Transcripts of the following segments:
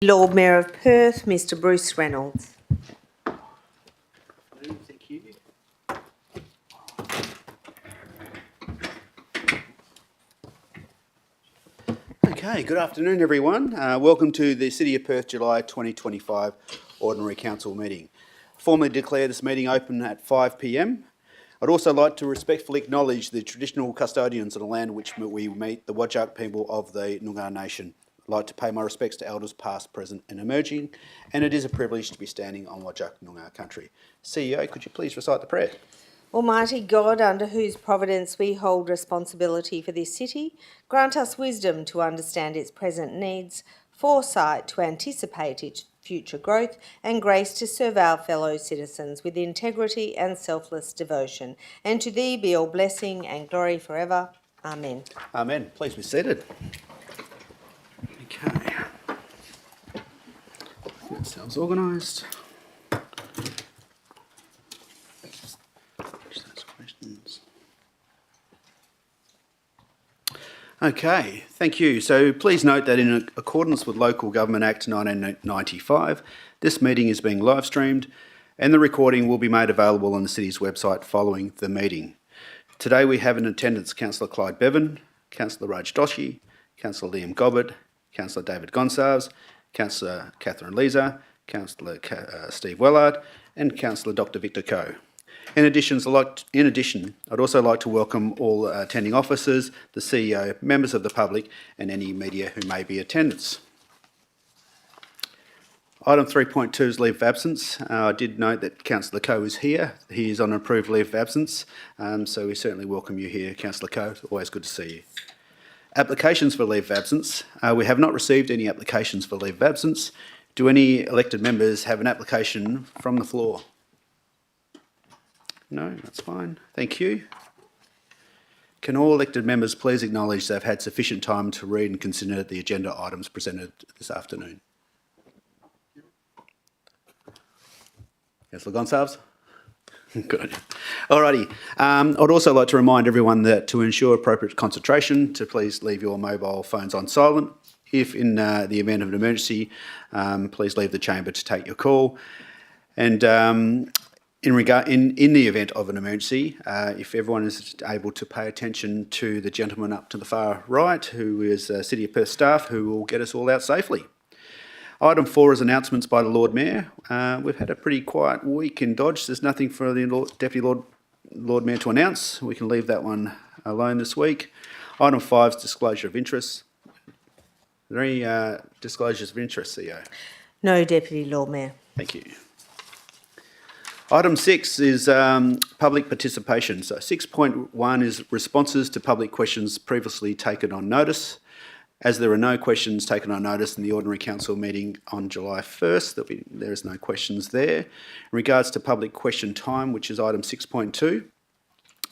Lord Mayor of Perth, Mr Bruce Reynolds. Thank you. Okay, good afternoon everyone. Welcome to the City of Perth July 2025 Ordinary Council meeting. Formally declare this meeting open at 5 p.m. I'd also like to respectfully acknowledge the traditional custodians of the land which we meet, the Whadjuk people of the Noongar Nation. I'd like to pay my respects to elders past, present and emerging, and it is a privilege to be standing on Whadjuk Noongar country. CEO, could you please recite the prayer? Almighty God, under whose providence we hold responsibility for this city, grant us wisdom to understand its present needs, foresight to anticipate its future growth, and grace to serve our fellow citizens with integrity and selfless devotion. And to thee be all blessing and glory forever. Amen. Amen. Please be seated. Okay. That sounds organised. Okay, thank you. So please note that in accordance with Local Government Act 1995, this meeting is being live streamed and the recording will be made available on the City's website following the meeting. Today we have in attendance Councillor Clyde Bevan, Councillor Raj Doshi, Councillor Liam Gobbett, Councillor David Gonsalves, Councillor Catherine Leeser, Councillor Steve Wellard and Councillor Dr Victor Coe. In addition, I'd also like to welcome all attending officers, the CEO, members of the public and any media who may be in attendance. Item 3.2 is leave of absence. I did note that Councillor Coe is here. He is on approved leave of absence, so we certainly welcome you here, Councillor Coe. Always good to see you. Applications for leave of absence. We have not received any applications for leave of absence. Do any elected members have an application from the floor? No, that's fine. Thank you. Can all elected members please acknowledge they've had sufficient time to read and consider the agenda items presented this afternoon? Councillor Gonsalves? Good. Alrighty. I'd also like to remind everyone that to ensure appropriate concentration, to please leave your mobile phones on silent. If in the event of an emergency, please leave the chamber to take your call. And in the event of an emergency, if everyone is able to pay attention to the gentleman up to the far right, who is City of Perth staff, who will get us all out safely. Item 4 is announcements by the Lord Mayor. We've had a pretty quiet week in Dodge. There's nothing for the Deputy Lord Mayor to announce. We can leave that one alone this week. Item 5 is disclosure of interests. Are there any disclosures of interest, CEO? No, Deputy Lord Mayor. Thank you. Item 6 is public participation. So 6.1 is responses to public questions previously taken on notice. As there are no questions taken on notice in the Ordinary Council meeting on July 1st, there is no questions there. In regards to public question time, which is item 6.2,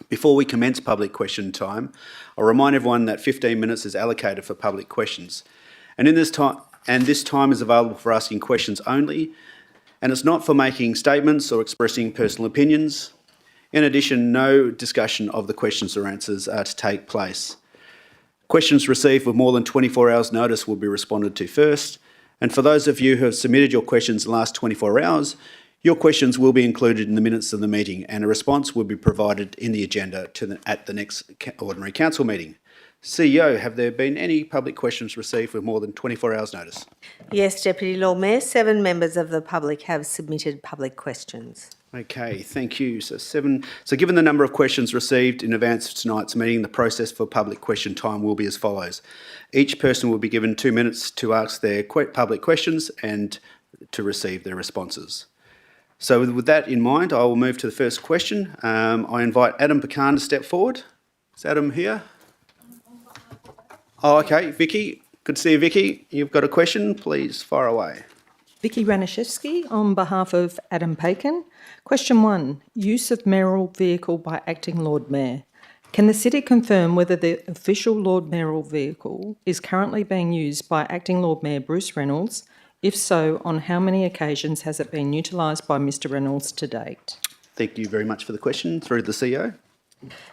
before we commence public question time, I'll remind everyone that 15 minutes is allocated for public questions. And this time is available for asking questions only, and it's not for making statements or expressing personal opinions. In addition, no discussion of the questions or answers are to take place. Questions received with more than 24 hours notice will be responded to first. And for those of you who have submitted your questions in the last 24 hours, your questions will be included in the minutes of the meeting and a response will be provided in the agenda at the next Ordinary Council meeting. CEO, have there been any public questions received with more than 24 hours notice? Yes, Deputy Lord Mayor. 7 members of the public have submitted public questions. Okay, thank you. So given the number of questions received in advance of tonight's meeting, the process for public question time will be as follows. Each person will be given 2 minutes to ask their public questions and to receive their responses. So with that in mind, I will move to the first question. I invite Adam Pecan to step forward. Is Adam here? Oh, okay. Vicky, good to see you, Vicky. You've got a question, please fire away. Vicky Ranishevsky on behalf of Adam Pecan. Question 1, use of mayoral vehicle by acting Lord Mayor. Can the City confirm whether the official Lord Mayoral vehicle is currently being used by acting Lord Mayor Bruce Reynolds? If so, on how many occasions has it been utilised by Mr Reynolds to date? Thank you very much for the question. Through to the CEO.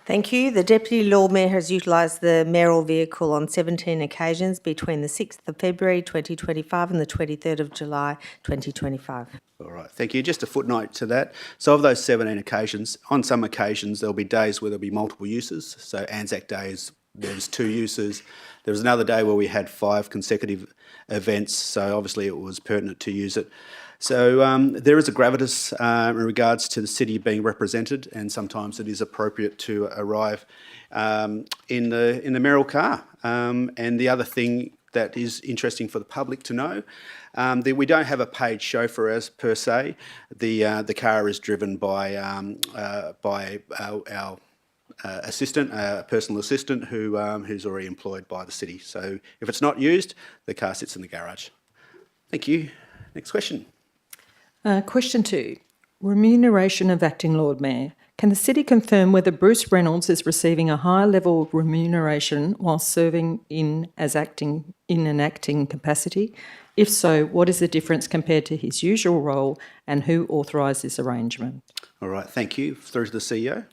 Thank you. The Deputy Lord Mayor has utilised the mayoral vehicle on 17 occasions between the 6th of February 2025 and the 23rd of July 2025. All right, thank you. Just a footnote to that. So of those 17 occasions, on some occasions there'll be days where there'll be multiple uses. So Anzac Days, there was 2 uses. There was another day where we had 5 consecutive events, so obviously it was pertinent to use it. So there is a gravitas in regards to the city being represented, and sometimes it is appropriate to arrive in the mayoral car. And the other thing that is interesting for the public to know, that we don't have a paid chauffeur as per se. The car is driven by our assistant, personal assistant, who's already employed by the city. So if it's not used, the car sits in the garage. Thank you. Next question. Question 2. Remuneration of Acting Lord Mayor. Can the city confirm whether Bruce Reynolds is receiving a higher level of remuneration while serving in an acting capacity? If so, what is the difference compared to his usual role, and who authorised this arrangement? All right, thank you. Through to the CEO.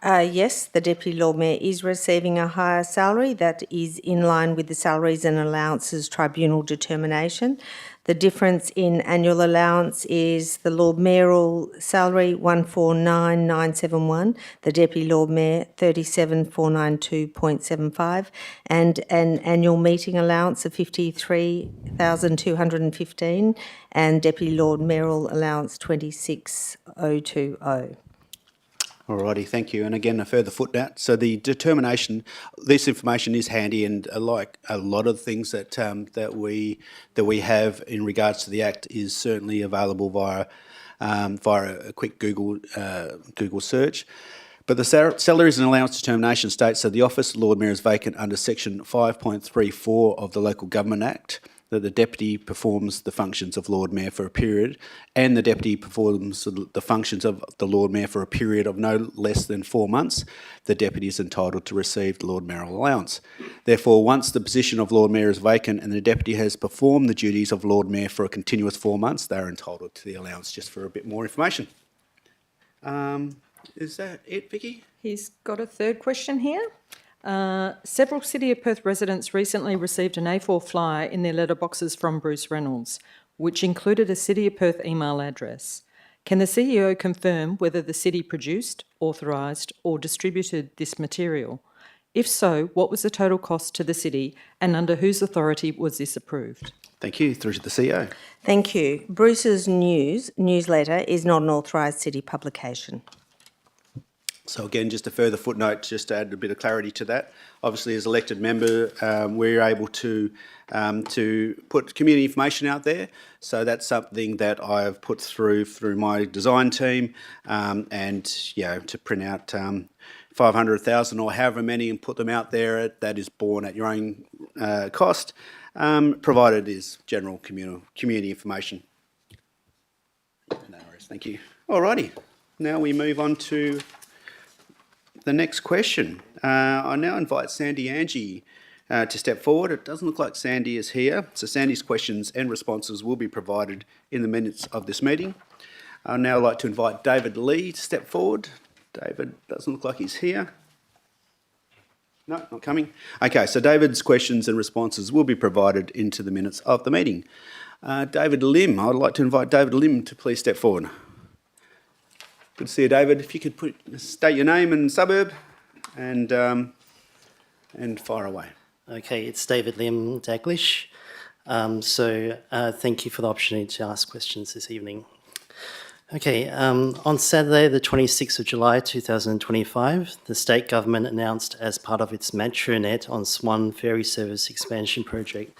Yes, the Deputy Lord Mayor is receiving a higher salary that is in line with the Salaries and Allowances Tribunal determination. The difference in annual allowance is the Lord Mayoral salary 149,971, the Deputy Lord Mayor 37,492.75, and an annual meeting allowance of 53,215, and Deputy Lord Mayoral allowance 26,020. Alrighty, thank you. And again, a further footnote. So the determination, this information is handy, and like a lot of things that we have in regards to the Act is certainly available via a quick Google search. But the salaries and allowance determination states that the office of Lord Mayor is vacant under section 5.34 of the Local Government Act, that the Deputy performs the functions of Lord Mayor for a period, and the Deputy performs the functions of the Lord Mayor for a period of no less than 4 months, the Deputy is entitled to receive the Lord Mayoral allowance. Therefore, once the position of Lord Mayor is vacant and the Deputy has performed the duties of Lord Mayor for a continuous 4 months, they are entitled to the allowance. Just for a bit more information. Is that it, Vicky? He's got a third question here. Several City of Perth residents recently received an A4 flyer in their letterboxes from Bruce Reynolds, which included a City of Perth email address. Can the CEO confirm whether the city produced, authorised or distributed this material? If so, what was the total cost to the city, and under whose authority was this approved? Thank you. Through to the CEO. Thank you. Bruce's newsletter is not an authorised city publication. So again, just a further footnote, just to add a bit of clarity to that. Obviously, as elected member, we're able to put community information out there. So that's something that I've put through my design team, and to print out 500,000 or however many and put them out there. That is borne at your own cost, provided it is general community information. No worries, thank you. Alrighty, now we move on to the next question. I now invite Sandy Angie to step forward. It doesn't look like Sandy is here, so Sandy's questions and responses will be provided in the minutes of this meeting. I'd now like to invite David Lee to step forward. David doesn't look like he's here. No, not coming. Okay, so David's questions and responses will be provided into the minutes of the meeting. David Lim, I'd like to invite David Lim to please step forward. Good to see you, David. If you could state your name and suburb and fire away. Okay, it's David Lim Daglish. Thank you for the opportunity to ask questions this evening. Okay, on Saturday, the 26th of July 2025, the state government announced as part of its Metronet on Swan Ferry Service Expansion Project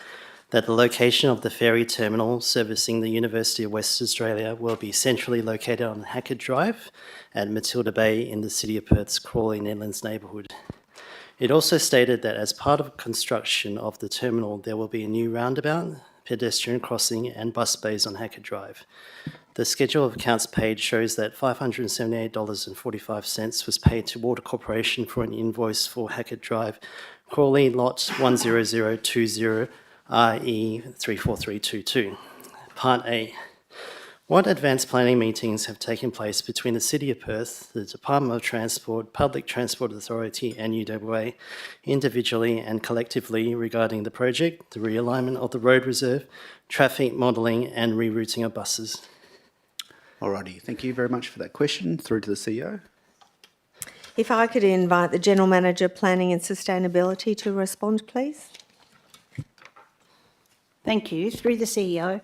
that the location of the ferry terminal servicing the University of Western Australia will be centrally located on Hackett Drive at Matilda Bay in the City of Perth's Crawley Nedlands neighbourhood. It also stated that as part of construction of the terminal, there will be a new roundabout, pedestrian crossing and bus bays on Hackett Drive. The schedule of accounts paid shows that $578.45 was paid to Water Corporation for an invoice for Hackett Drive, Crawley Lot 10020, RE 34322. Part A. What advanced planning meetings have taken place between the City of Perth, the Department of Transport, Public Transport Authority and UWA individually and collectively regarding the project, the realignment of the road reserve, traffic modelling and rerouting of buses? Alrighty, thank you very much for that question. Through to the CEO. If I could invite the General Manager, Planning and Sustainability to respond, please. Thank you. Through the CEO,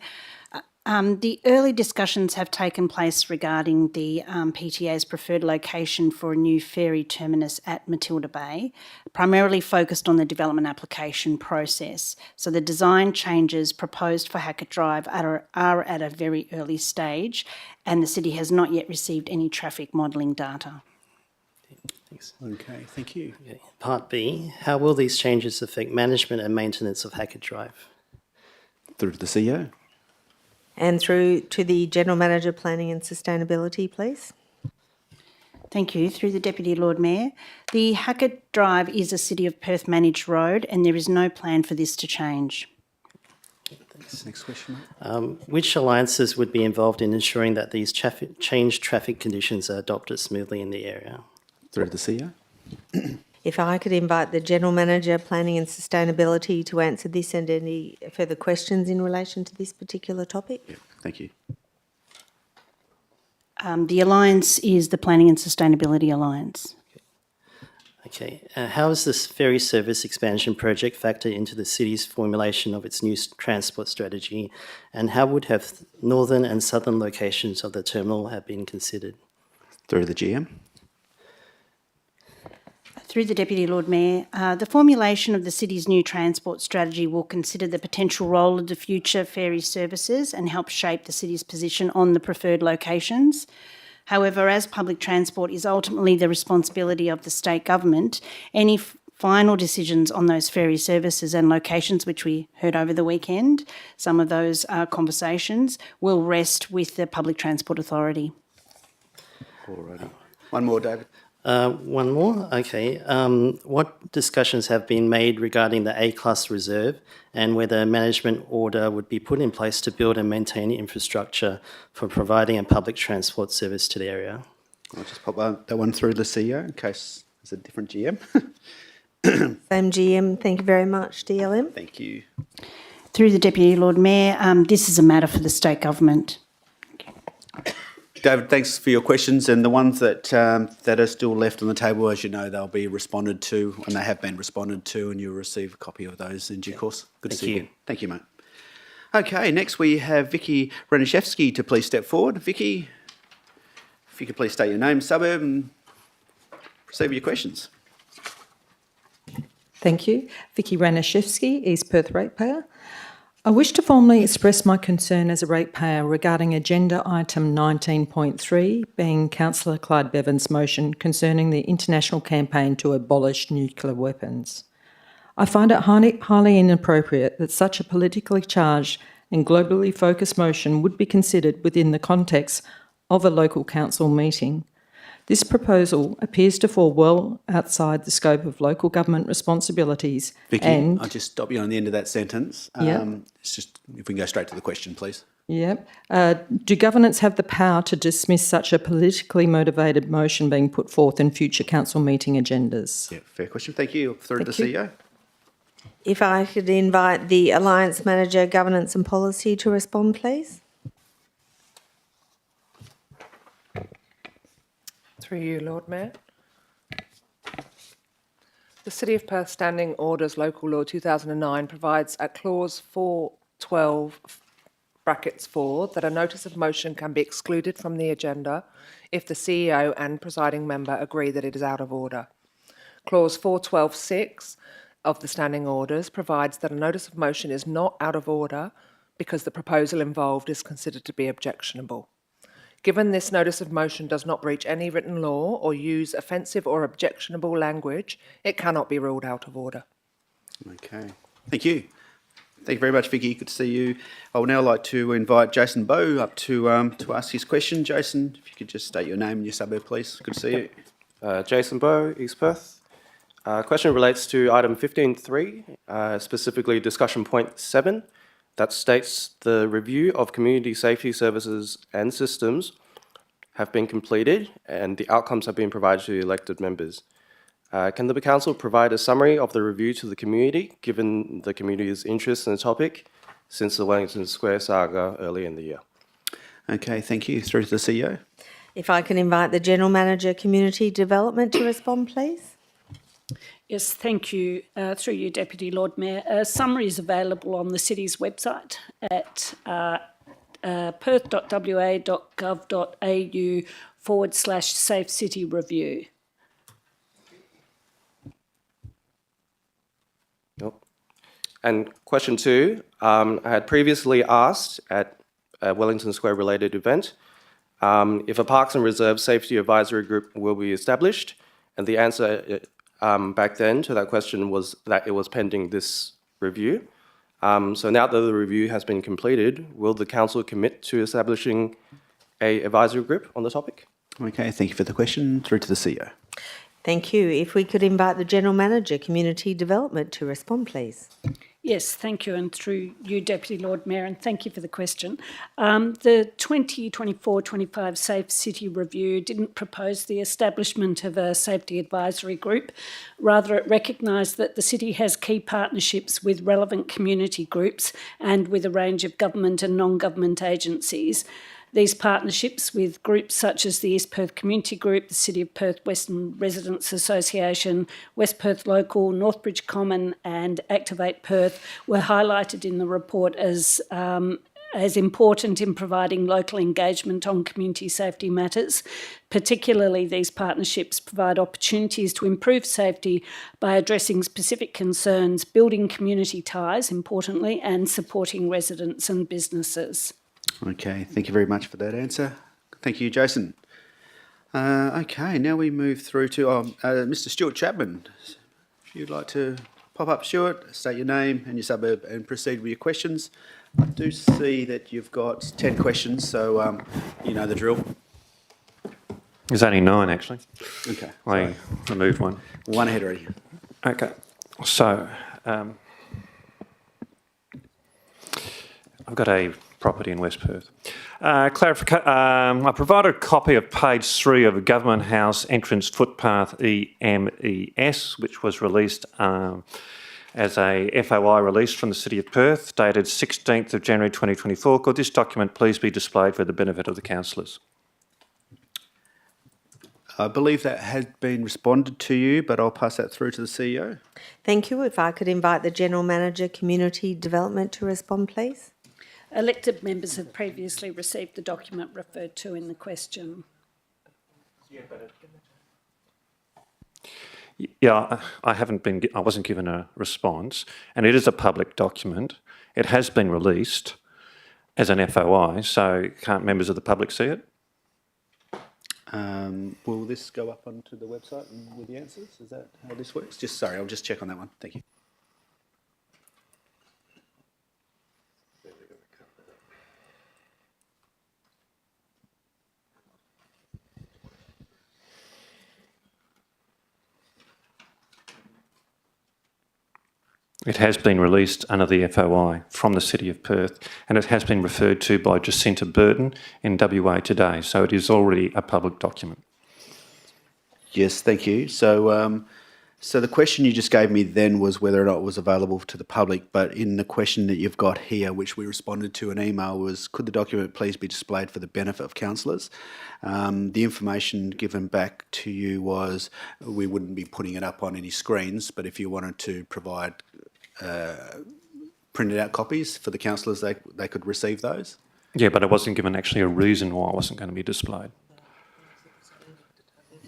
the early discussions have taken place regarding the PTA's preferred location for a new ferry terminus at Matilda Bay, primarily focused on the development application process. So the design changes proposed for Hackett Drive are at a very early stage, and the City has not yet received any traffic modelling data. Thanks. Okay, thank you. Okay. Part B, how will these changes affect management and maintenance of Hackett Drive? Through to the CEO. And through to the General Manager, Planning and Sustainability, please. Thank you. Through the Deputy Lord Mayor, the Hackett Drive is a City of Perth managed road and there is no plan for this to change. Next question, mate. Which alliances would be involved in ensuring that these changed traffic conditions are adopted smoothly in the area? Through to the CEO. If I could invite the General Manager, Planning and Sustainability to answer this and any further questions in relation to this particular topic. Yeah, thank you. The alliance is the Planning and Sustainability Alliance. Okay. How is this ferry service expansion project factored into the City's formulation of its new transport strategy, and how would have northern and southern locations of the terminal have been considered? Through to the GM. Through the Deputy Lord Mayor, the formulation of the City's new transport strategy will consider the potential role of the future ferry services and help shape the City's position on the preferred locations. However, as public transport is ultimately the responsibility of the state government, any final decisions on those ferry services and locations, which we heard over the weekend, some of those conversations, will rest with the Public Transport Authority. Alrighty. One more, David. One more? Okay. What discussions have been made regarding the A-class reserve and whether a management order would be put in place to build and maintain infrastructure for providing a public transport service to the area? I'll just pop that one through the CEO in case there's a different GM. Same GM, thank you very much, DLM. Thank you. Through the Deputy Lord Mayor, this is a matter for the state government. David, thanks for your questions, and the ones that are still left on the table, as you know, they'll be responded to, and they have been responded to, and you'll receive a copy of those in due course. Good to see you again. Thank you, mate. Okay, next we have Vicky Raniszewski to please step forward. Vicky, if you could please state your name, suburb, and proceed with your questions. Thank you. Vicky Raniszewski, East Perth ratepayer. I wish to formally express my concern as a ratepayer regarding agenda item 19.3, being Councillor Clyde Bevan's motion concerning the international campaign to abolish nuclear weapons. I find it highly inappropriate that such a politically charged and globally focused motion would be considered within the context of a local council meeting. This proposal appears to fall well outside the scope of local government responsibilities. Vicky, and I'll just stop you on the end of that sentence. It's just, if we can go straight to the question, please. Yep. Do governance have the power to dismiss such a politically motivated motion being put forth in future council meeting agendas? Yeah, fair question. Thank you. Through to the CEO. If I could invite the Alliance Manager, Governance and Policy to respond, please. Through you, Lord Mayor. The City of Perth Standing Orders Local Law 2009 provides at clause 412 brackets 4 that a notice of motion can be excluded from the agenda if the CEO and presiding member agree that it is out of order. Clause 412.6 of the Standing Orders provides that a notice of motion is not out of order because the proposal involved is considered to be objectionable. Given this notice of motion does not breach any written law or use offensive or objectionable language, it cannot be ruled out of order. Okay. Thank you. Thank you very much, Vicky. Good to see you. I would now like to invite Jason Bowe up to ask his question. Jason, if you could just state your name and your suburb, please. Good to see you. Jason Bowe, East Perth. Question relates to item 15.3, specifically discussion point 7, that states the review of community safety services and systems have been completed and the outcomes have been provided to the elected members. Can the council provide a summary of the review to the community, given the community's interest in the topic since the Wellington Square saga early in the year? Okay, thank you. Through to the CEO. If I can invite the General Manager, Community Development to respond, please. Yes, thank you. Through you, Deputy Lord Mayor. A summary is available on the city's website at perth.wa.gov.au/Safe City Review. And question 2, I had previously asked at a Wellington Square related event if a Parks and Reserve Safety Advisory Group will be established, and the answer back then to that question was that it was pending this review. So now that the review has been completed, will the council commit to establishing a advisory group on the topic? Okay, thank you for the question. Through to the CEO. Thank you. If we could invite the General Manager, Community Development to respond, please. Yes, thank you, and through you, Deputy Lord Mayor, and thank you for the question. The 2024-25 Safe City Review didn't propose the establishment of a safety advisory group. Rather, it recognised that the city has key partnerships with relevant community groups and with a range of government and non-government agencies. These partnerships with groups such as the East Perth Community Group, the City of Perth Western Residents Association, West Perth Local, Northbridge Common and Activate Perth were highlighted in the report as important in providing local engagement on community safety matters. Particularly, these partnerships provide opportunities to improve safety by addressing specific concerns, building community ties, importantly, and supporting residents and businesses. Okay, thank you very much for that answer. Thank you, Jason. Okay, now we move through to Mr. Stuart Chapman. If you'd like to pop up, Stuart, state your name and your suburb and proceed with your questions. I do see that you've got 10 questions, so you know the drill. There's only 9, actually. Okay. I removed one. One ahead already. Okay. So, I've got a property in West Perth. I provided a copy of page 3 of a Government House entrance footpath EMES, which was released as a FOI release from the City of Perth, dated 16th of January 2024. Could this document please be displayed for the benefit of the councillors? I believe that had been responded to you, but I'll pass that through to the CEO. Thank you. If I could invite the General Manager, Community Development to respond, please. Elected members have previously received the document referred to in the question. Yeah, I wasn't given a response, and it is a public document. It has been released as an FOI, so can't members of the public see it? Will this go up onto the website with the answers? Is that how this works? Sorry, I'll just check on that one. Thank you. It has been released under the FOI from the City of Perth, and it has been referred to by Jacinta Burton in WA Today, so it is already a public document. Yes, thank you. So the question you just gave me then was whether or not it was available to the public, but in the question that you've got here, which we responded to an email, was could the document please be displayed for the benefit of councillors? The information given back to you was we wouldn't be putting it up on any screens, but if you wanted to provide printed out copies for the councillors, they could receive those. Yeah, but I wasn't given actually a reason why it wasn't going to be displayed.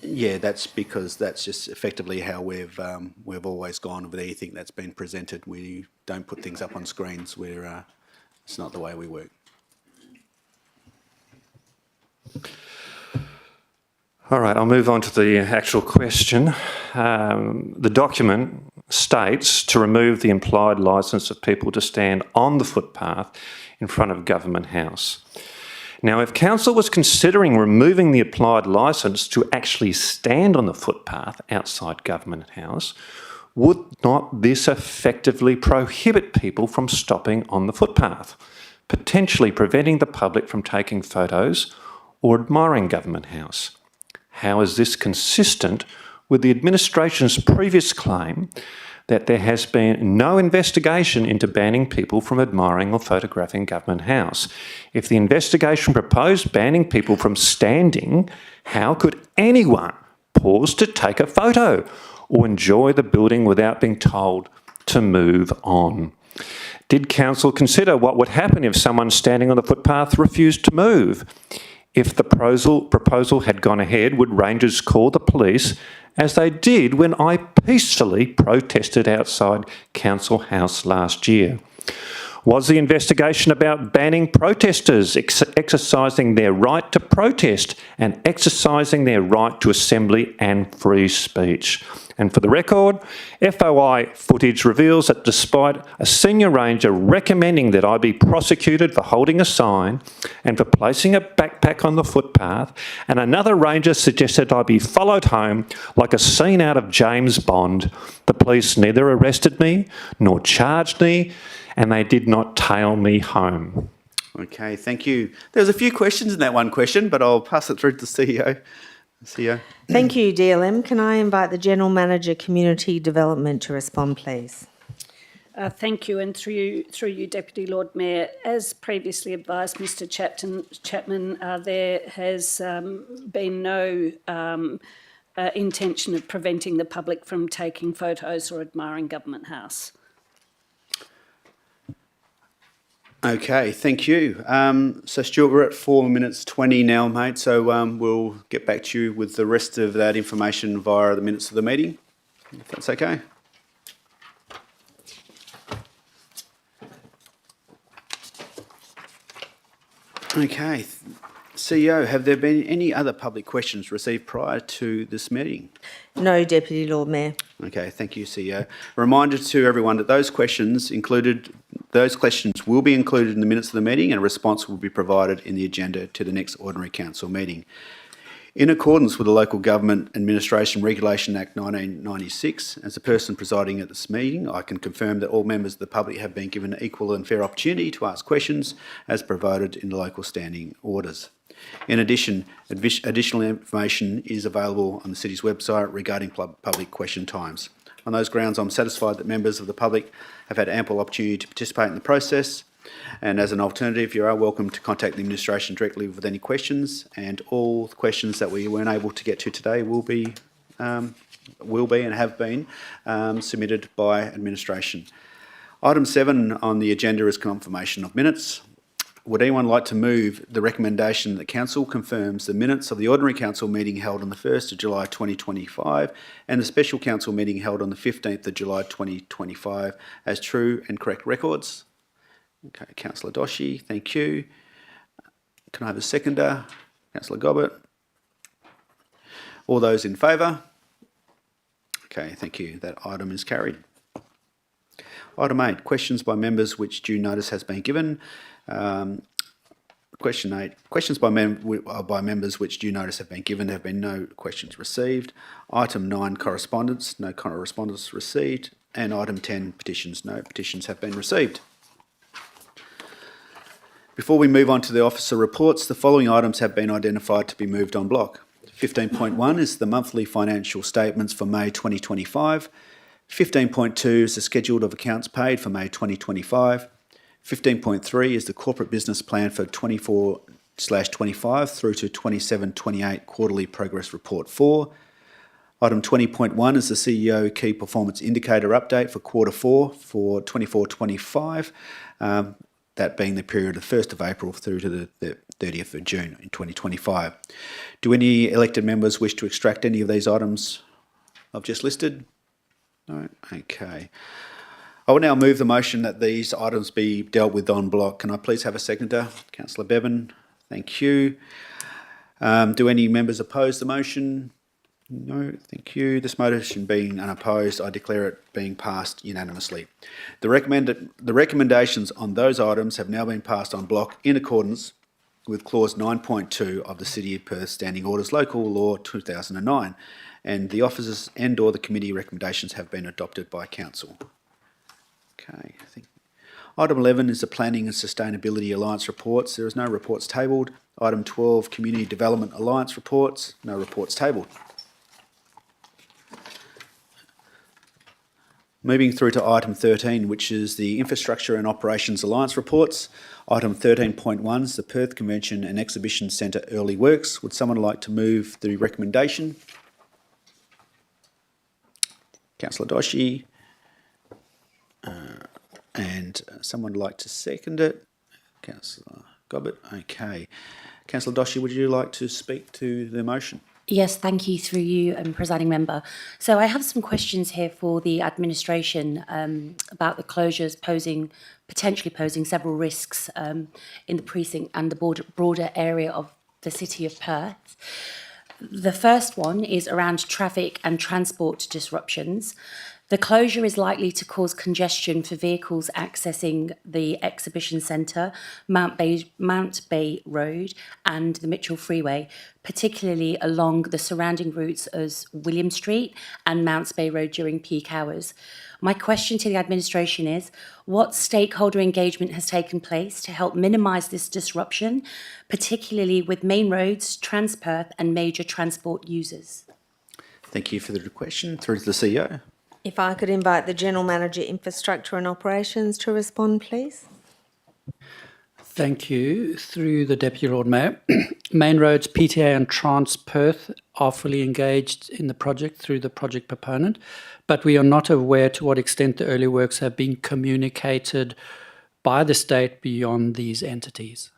Yeah, that's because that's just effectively how we've always gone with anything that's been presented. We don't put things up on screens. It's not the way we work. All right, I'll move on to the actual question. The document states to remove the implied licence of people to stand on the footpath in front of Government House. Now, if Council was considering removing the applied licence to actually stand on the footpath outside Government House, would not this effectively prohibit people from stopping on the footpath, potentially preventing the public from taking photos or admiring Government House? How is this consistent with the administration's previous claim that there has been no investigation into banning people from admiring or photographing Government House? If the investigation proposed banning people from standing, how could anyone pause to take a photo or enjoy the building without being told to move on? Did Council consider what would happen if someone standing on the footpath refused to move? If the proposal had gone ahead, would rangers call the police, as they did when I peacefully protested outside Council House last year? Was the investigation about banning protesters exercising their right to protest and exercising their right to assembly and free speech? And for the record, FOI footage reveals that despite a senior ranger recommending that I be prosecuted for holding a sign and for placing a backpack on the footpath, and another ranger suggested I be followed home like a scene out of James Bond, the police neither arrested me nor charged me, and they did not tail me home. Okay, thank you. There's a few questions in that one question, but I'll pass it through to the CEO. CEO. Thank you, DLM. Can I invite the General Manager, Community Development to respond, please? Thank you, and through you, Deputy Lord Mayor. As previously advised, Mr. Chapman, there has been no intention of preventing the public from taking photos or admiring Government House. Okay, thank you. So Stuart, we're at 4 minutes 20 now, mate, so we'll get back to you with the rest of that information via the minutes of the meeting, if that's okay. Okay, CEO, have there been any other public questions received prior to this meeting? No, Deputy Lord Mayor. Okay, thank you, CEO. A reminder to everyone that those questions will be included in the minutes of the meeting, and a response will be provided in the agenda to the next ordinary council meeting. In accordance with the Local Government Administration Regulation Act 1996, as a person presiding at this meeting, I can confirm that all members of the public have been given an equal and fair opportunity to ask questions as provided in the local standing orders. In addition, additional information is available on the City's website regarding public question times. On those grounds, I'm satisfied that members of the public have had ample opportunity to participate in the process, and as an alternative, you are welcome to contact the administration directly with any questions, and all the questions that we weren't able to get to today will be and have been submitted by administration. Item 7 on the agenda is confirmation of minutes. Would anyone like to move the recommendation that Council confirms the minutes of the Ordinary Council meeting held on the 1st of July 2025 and the Special Council meeting held on the 15th of July 2025 as true and correct records? Okay, Councillor Doshi, thank you. Can I have a seconder? Councillor Gobbett. All those in favour? Okay, thank you. That item is carried. Item 8, questions by members which due notice has been given. Question 8, questions by members which due notice have been given. There have been no questions received. Item 9, correspondence, no correspondence received. And item 10, petitions, no petitions have been received. Before we move on to the officer reports, the following items have been identified to be moved en bloc. 15.1 is the monthly financial statements for May 2025. 15.2 is the schedule of accounts paid for May 2025. 15.3 is the corporate business plan for 24/25 through to 27/28 quarterly progress report 4. Item 20.1 is the CEO key performance indicator update for quarter 4 for 24/25, that being the period of 1st of April through to the 30th of June in 2025. Do any elected members wish to extract any of these items I've just listed? No? Okay. I will now move the motion that these items be dealt with en bloc. Can I please have a seconder? Councillor Bevan, thank you. Do any members oppose the motion? No, thank you. This motion being unopposed, I declare it being passed unanimously. The recommendations on those items have now been passed en bloc in accordance with clause 9.2 of the City of Perth Standing Orders Local Law 2009, and the officers and/or the committee recommendations have been adopted by council. Okay, I think. Item 11 is the Planning and Sustainability Alliance reports. There is no reports tabled. Item 12, Community Development Alliance reports. No reports tabled. Moving through to item 13, which is the Infrastructure and Operations Alliance reports. Item 13.1 is the Perth Convention and Exhibition Centre Early Works. Would someone like to move the recommendation? Councillor Doshi. And someone would like to second it? Councillor Gobbett. Okay. Councillor Doshi, would you like to speak to the motion? Yes, thank you, through you, Presiding Member. So I have some questions here for the administration about the closures potentially posing several risks in the precinct and the broader area of the City of Perth. The first one is around traffic and transport disruptions. The closure is likely to cause congestion for vehicles accessing the Exhibition Centre, Mount Bay Road and the Mitchell Freeway, particularly along the surrounding routes as William Street and Mounts Bay Road during peak hours. My question to the administration is, what stakeholder engagement has taken place to help minimise this disruption, particularly with main roads, Transperth and major transport users? Thank you for the question. Through to the CEO. If I could invite the General Manager, Infrastructure and Operations to respond, please. Thank you. Through the Deputy Lord Mayor, Main Roads, PTA and Transperth are fully engaged in the project through the project proponent, but we are not aware to what extent the early works have been communicated by the state beyond these entities.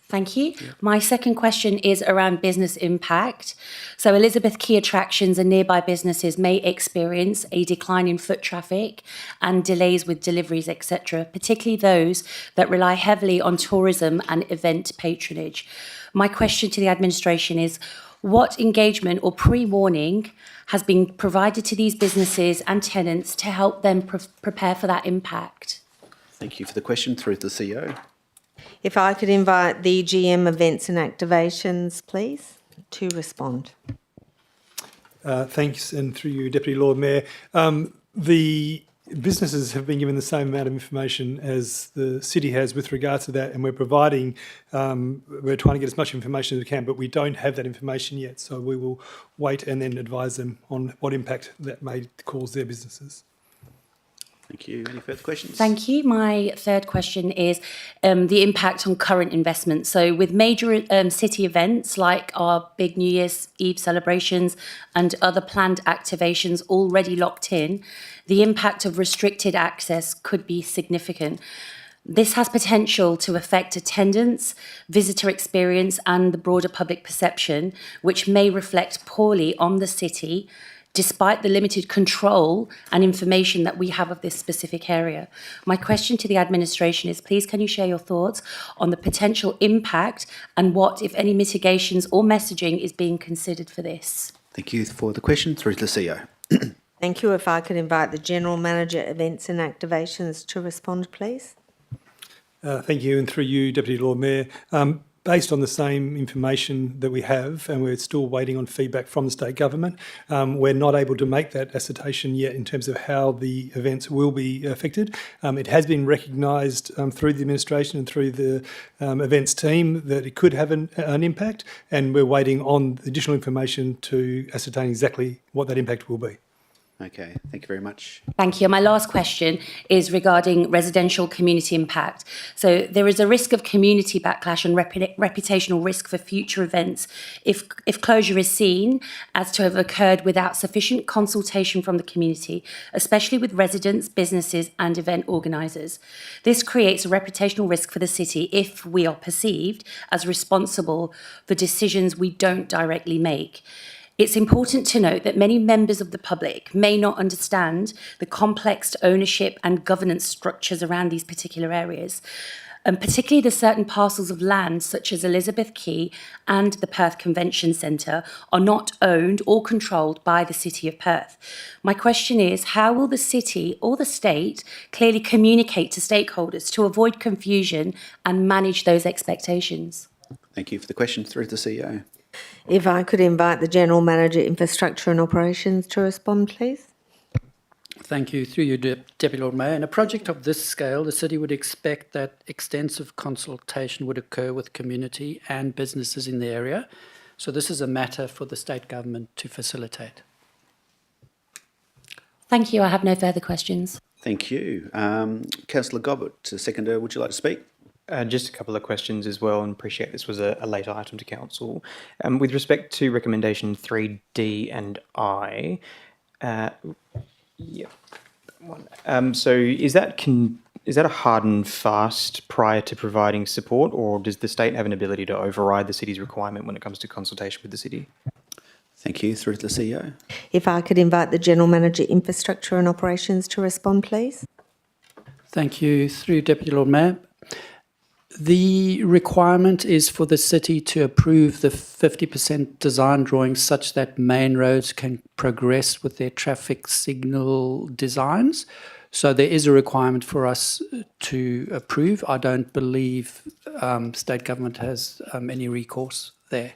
Thank you. My second question is around business impact. So Elizabeth Quay attractions and nearby businesses may experience a decline in foot traffic and delays with deliveries, etc., particularly those that rely heavily on tourism and event patronage. My question to the administration is, what engagement or pre-warning has been provided to these businesses and tenants to help them prepare for that impact? Thank you for the question. Through to the CEO. If I could invite the GM Events and Activations, please, to respond. Thanks, and through you, Deputy Lord Mayor. The businesses have been given the same amount of information as the city has with regards to that, and we're trying to get as much information as we can, but we don't have that information yet, so we will wait and then advise them on what impact that may cause their businesses. Thank you. Any further questions? Thank you. My third question is the impact on current investments. So with major city events like our big New Year's Eve celebrations and other planned activations already locked in, the impact of restricted access could be significant. This has potential to affect attendance, visitor experience and the broader public perception, which may reflect poorly on the city despite the limited control and information that we have of this specific area. My question to the administration is, please can you share your thoughts on the potential impact and what, if any, mitigations or messaging is being considered for this? Thank you for the question. Through to the CEO. Thank you. If I could invite the General Manager, Events and Activations to respond, please. Thank you, and through you, Deputy Lord Mayor. Based on the same information that we have, and we're still waiting on feedback from the state government, we're not able to make that assertion yet in terms of how the events will be affected. It has been recognised through the administration and through the events team that it could have an impact, and we're waiting on additional information to ascertain exactly what that impact will be. Okay, thank you very much. Thank you. My last question is regarding residential community impact. So there is a risk of community backlash and reputational risk for future events if closure is seen as to have occurred without sufficient consultation from the community, especially with residents, businesses and event organisers. This creates a reputational risk for the city if we are perceived as responsible for decisions we don't directly make. It's important to note that many members of the public may not understand the complex ownership and governance structures around these particular areas. particularly the certain parcels of land such as Elizabeth Quay and the Perth Convention Centre are not owned or controlled by the City of Perth. My question is, how will the City or the State clearly communicate to stakeholders to avoid confusion and manage those expectations? Thank you for the question. Through to the CEO. If I could invite the General Manager, Infrastructure and Operations to respond, please. Thank you. Through you, Deputy Lord Mayor. In a project of this scale, the City would expect that extensive consultation would occur with community and businesses in the area. So this is a matter for the State Government to facilitate. Thank you. I have no further questions. Thank you. Councillor Gobbett, seconder, would you like to speak? Just a couple of questions as well, and appreciate this was a late item to council. With respect to recommendation 3D and I, so is that a hard and fast prior to providing support, or does the state have an ability to override the city's requirement when it comes to consultation with the city? Thank you. Through to the CEO. If I could invite the General Manager, Infrastructure and Operations to respond, please. Thank you. Through Deputy Lord Mayor. The requirement is for the city to approve the 50% design drawings such that main roads can progress with their traffic signal designs. So there is a requirement for us to approve. I don't believe state government has any recourse there.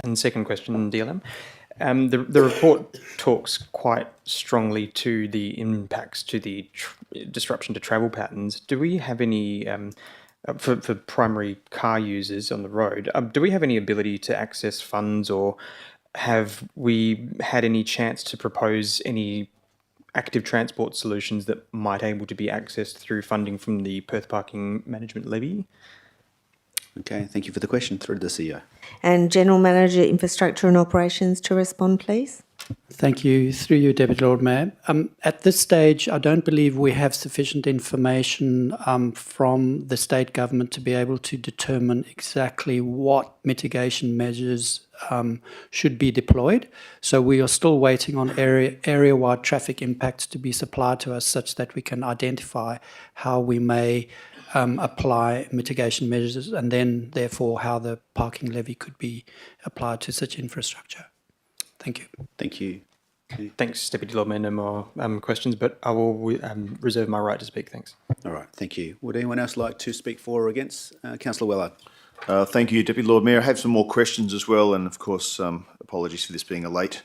And second question, DLM. The report talks quite strongly to the impacts to the disruption to travel patterns. Do we have any... For primary car users on the road, do we have any ability to access funds, or have we had any chance to propose any active transport solutions that might able to be accessed through funding from the Perth Parking Management Levy? Okay, thank you for the question. Through to the CEO. And General Manager, Infrastructure and Operations to respond, please. Thank you. Through you, Deputy Lord Mayor. At this stage, I don't believe we have sufficient information from the state government to be able to determine exactly what mitigation measures should be deployed. So we are still waiting on area-wide traffic impacts to be supplied to us such that we can identify how we may apply mitigation measures, and then therefore how the parking levy could be applied to such infrastructure. Thank you. Thank you. Okay. Thanks, Deputy Lord Mayor. No more questions, but I will reserve my right to speak. Thanks. All right, thank you. Would anyone else like to speak for or against? Councillor Wellard. Thank you, Deputy Lord Mayor. I have some more questions as well, and of course, apologies for this being a late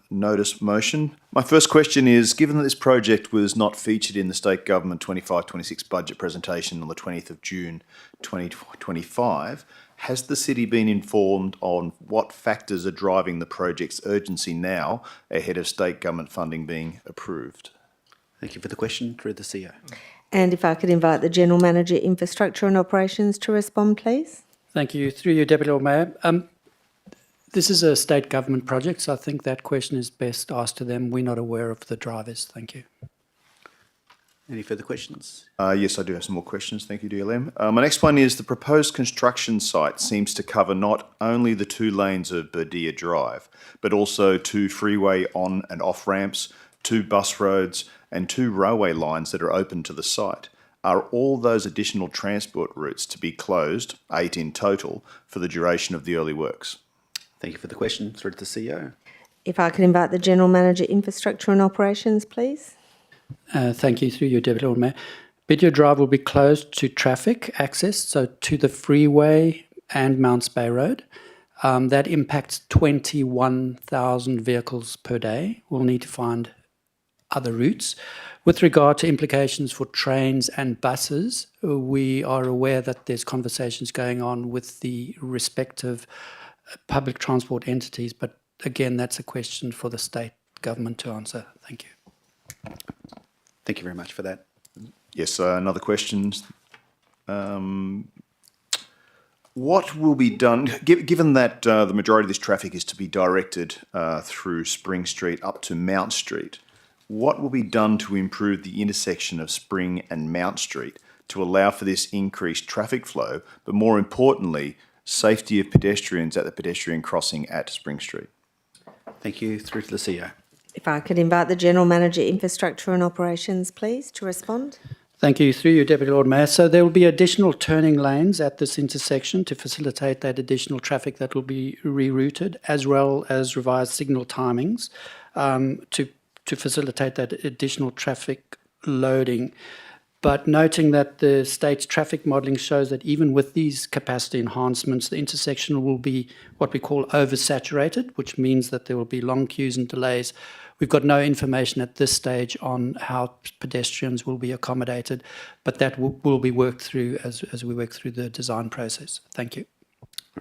notice motion. My first question is, given that this project was not featured in the State Government 25-26 budget presentation on the 20th of June 2025, has the City been informed on what factors are driving the project's urgency now ahead of State Government funding being approved? Thank you for the question. Through the CEO. And if I could invite the General Manager, Infrastructure and Operations to respond, please. Thank you. Through you, Deputy Lord Mayor. This is a state government project, so I think that question is best asked to them. We're not aware of the drivers. Thank you. Any further questions? Yes, I do have some more questions. Thank you, DLM. My next one is, the proposed construction site seems to cover not only the 2 lanes of Berdia Drive, but also 2 freeway on and off ramps, 2 bus roads, and 2 railway lines that are open to the site. Are all those additional transport routes to be closed, 8 in total, for the duration of the early works? Thank you for the question. Through to the CEO. If I could invite the General Manager, Infrastructure and Operations, please. Thank you. Through you, Deputy Lord Mayor. Berdia Drive will be closed to traffic access, so to the freeway and Mounts Bay Road. That impacts 21,000 vehicles per day. We'll need to find other routes. With regard to implications for trains and buses, we are aware that there's conversations going on with the respective public transport entities, but again, that's a question for the state government to answer. Thank you. Thank you very much for that. Yes, another question. What will be done, given that the majority of this traffic is to be directed through Spring Street up to Mount Street, what will be done to improve the intersection of Spring and Mount Street to allow for this increased traffic flow, but more importantly, safety of pedestrians at the pedestrian crossing at Spring Street? Thank you. Through to the CEO. If I could invite the General Manager, Infrastructure and Operations, please, to respond. Thank you. Through you, Deputy Lord Mayor. So there will be additional turning lanes at this intersection to facilitate that additional traffic that will be rerouted, as well as revised signal timings to facilitate that additional traffic loading. But noting that the state's traffic modelling shows that even with these capacity enhancements, the intersection will be what we call oversaturated, which means that there will be long queues and delays. We've got no information at this stage on how pedestrians will be accommodated, but that will be worked through as we work through the design process. Thank you.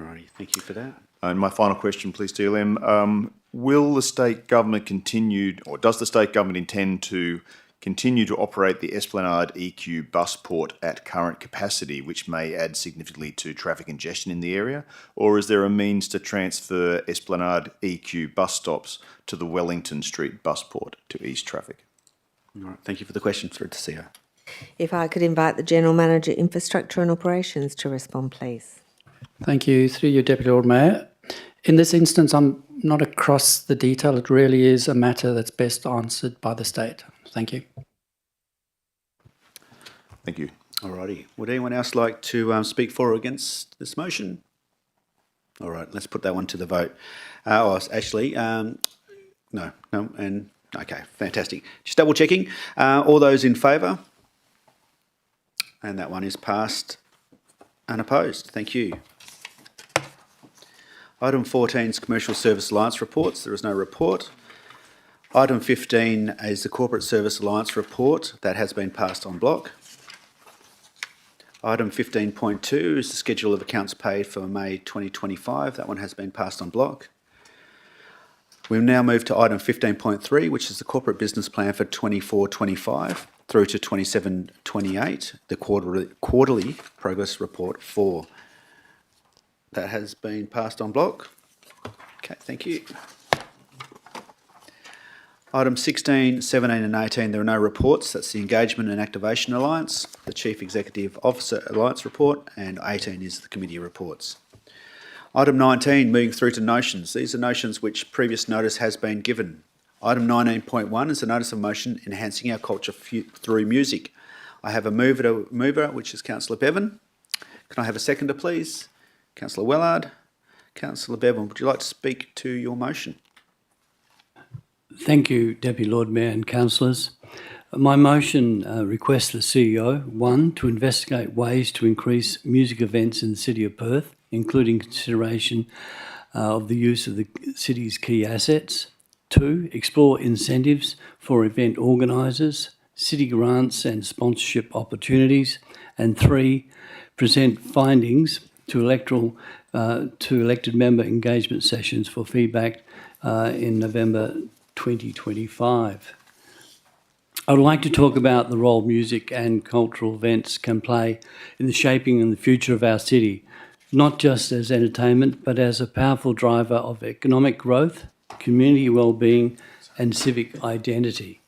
All righty, thank you for that. And my final question, please, DLM. Will the state government continue, or does the state government intend to continue to operate the Esplanade EQ bus port at current capacity, which may add significantly to traffic congestion in the area? Or is there a means to transfer Esplanade EQ bus stops to the Wellington Street bus port to ease traffic? All right, thank you for the question. Through to CEO. If I could invite the General Manager, Infrastructure and Operations to respond, please. Thank you. Through you, Deputy Lord Mayor. In this instance, I'm not across the detail. It really is a matter that's best answered by the state. Thank you. Thank you. All righty. Would anyone else like to speak for or against this motion? All right, let's put that one to the vote. No, and okay, fantastic. Just double checking. All those in favour? And that one is passed unopposed. Thank you. Item 14 is Commercial Service Alliance reports. There is no report. Item 15 is the Corporate Service Alliance report. That has been passed en bloc. Item 15.2 is the schedule of accounts paid for May 2025. That one has been passed en bloc. We now move to item 15.3, which is the Corporate Business Plan for 24-25 through to 27-28, the quarterly progress report 4. That has been passed en bloc. Okay, thank you. Items 16, 17 and 18, there are no reports. That's the Engagement and Activation Alliance, the Chief Executive Officer Alliance report, and 18 is the committee reports. Item 19, moving through to notions. These are notions which previous notice has been given. Item 19.1 is a notice of motion enhancing our culture through music. I have a mover, which is Councillor Bevan. Can I have a seconder, please? Councillor Wellard. Councillor Bevan, would you like to speak to your motion? Thank you, Deputy Lord Mayor and councillors. My motion requests the CEO, 1, to investigate ways to increase music events in the City of Perth, including consideration of the use of the city's key assets. 2, explore incentives for event organisers, city grants and sponsorship opportunities. And 3, present findings to elected member engagement sessions for feedback in November 2025. I would like to talk about the role music and cultural events can play in the shaping and the future of our city, not just as entertainment, but as a powerful driver of economic growth, community well-being and civic identity.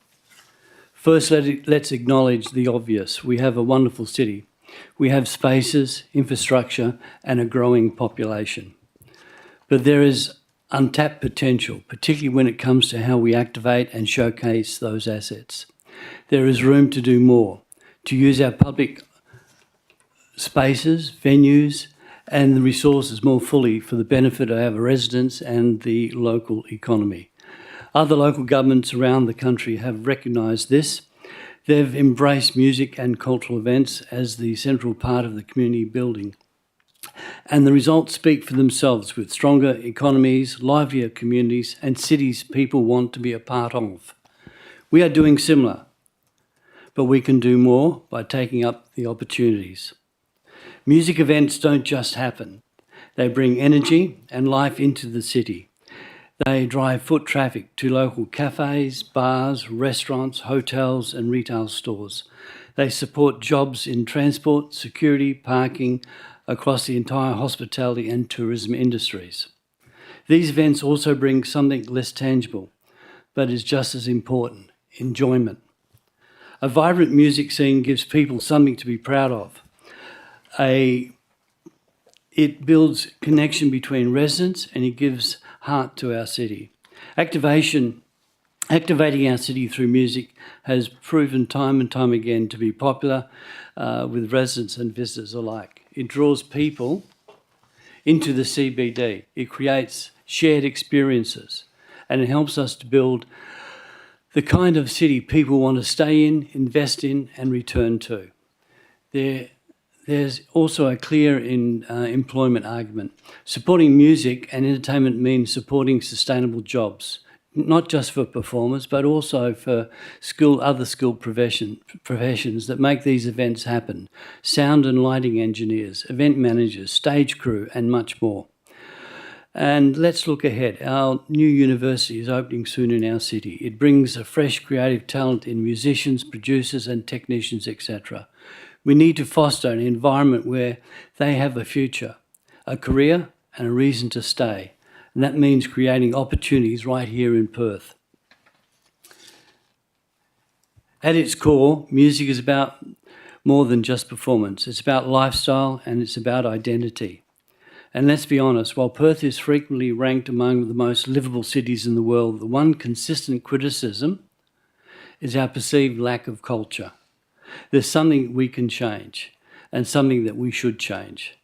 First, let's acknowledge the obvious. We have a wonderful city. We have spaces, infrastructure and a growing population. But there is untapped potential, particularly when it comes to how we activate and showcase those assets. There is room to do more, to use our public spaces, venues, and the resources more fully for the benefit of our residents and the local economy. Other local governments around the country have recognised this. They've embraced music and cultural events as the central part of the community building. And the results speak for themselves, with stronger economies, livelier communities and cities people want to be a part of. We are doing similar, but we can do more by taking up the opportunities. Music events don't just happen. They bring energy and life into the city. They drive foot traffic to local cafes, bars, restaurants, hotels and retail stores. They support jobs in transport, security, parking, across the entire hospitality and tourism industries. These events also bring something less tangible, but is just as important: enjoyment. A vibrant music scene gives people something to be proud of. It builds connection between residents and it gives heart to our city. Activation Activating our city through music has proven time and time again to be popular with residents and visitors alike. It draws people into the CBD. It creates shared experiences, and it helps us to build the kind of city people want to stay in, invest in, and return to. There's also a clear employment argument. Supporting music and entertainment means supporting sustainable jobs, not just for performers, but also for other skilled professions that make these events happen. Sound and lighting engineers, event managers, stage crew, and much more. And let's look ahead. Our new university is opening soon in our city. It brings a fresh creative talent in musicians, producers and technicians, etc. We need to foster an environment where they have a future, a career and a reason to stay. And that means creating opportunities right here in Perth. At its core, music is about more than just performance. It's about lifestyle and it's about identity. And let's be honest, while Perth is frequently ranked among the most livable cities in the world, the one consistent criticism is our perceived lack of culture. There's something we can change and something that we should change.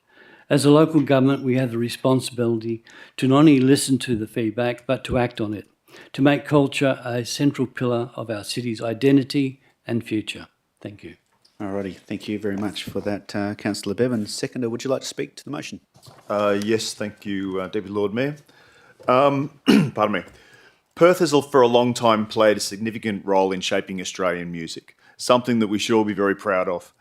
As a local government, we have the responsibility to not only listen to the feedback, but to act on it, to make culture a central pillar of our city's identity and future. Thank you. Alrighty, thank you very much for that, Councillor Bevan. Seconder, would you like to speak to the motion? Yes, thank you, Deputy Lord Mayor. Pardon me. Perth has for a long time played a significant role in shaping Australian music, something that we should all be very proud of.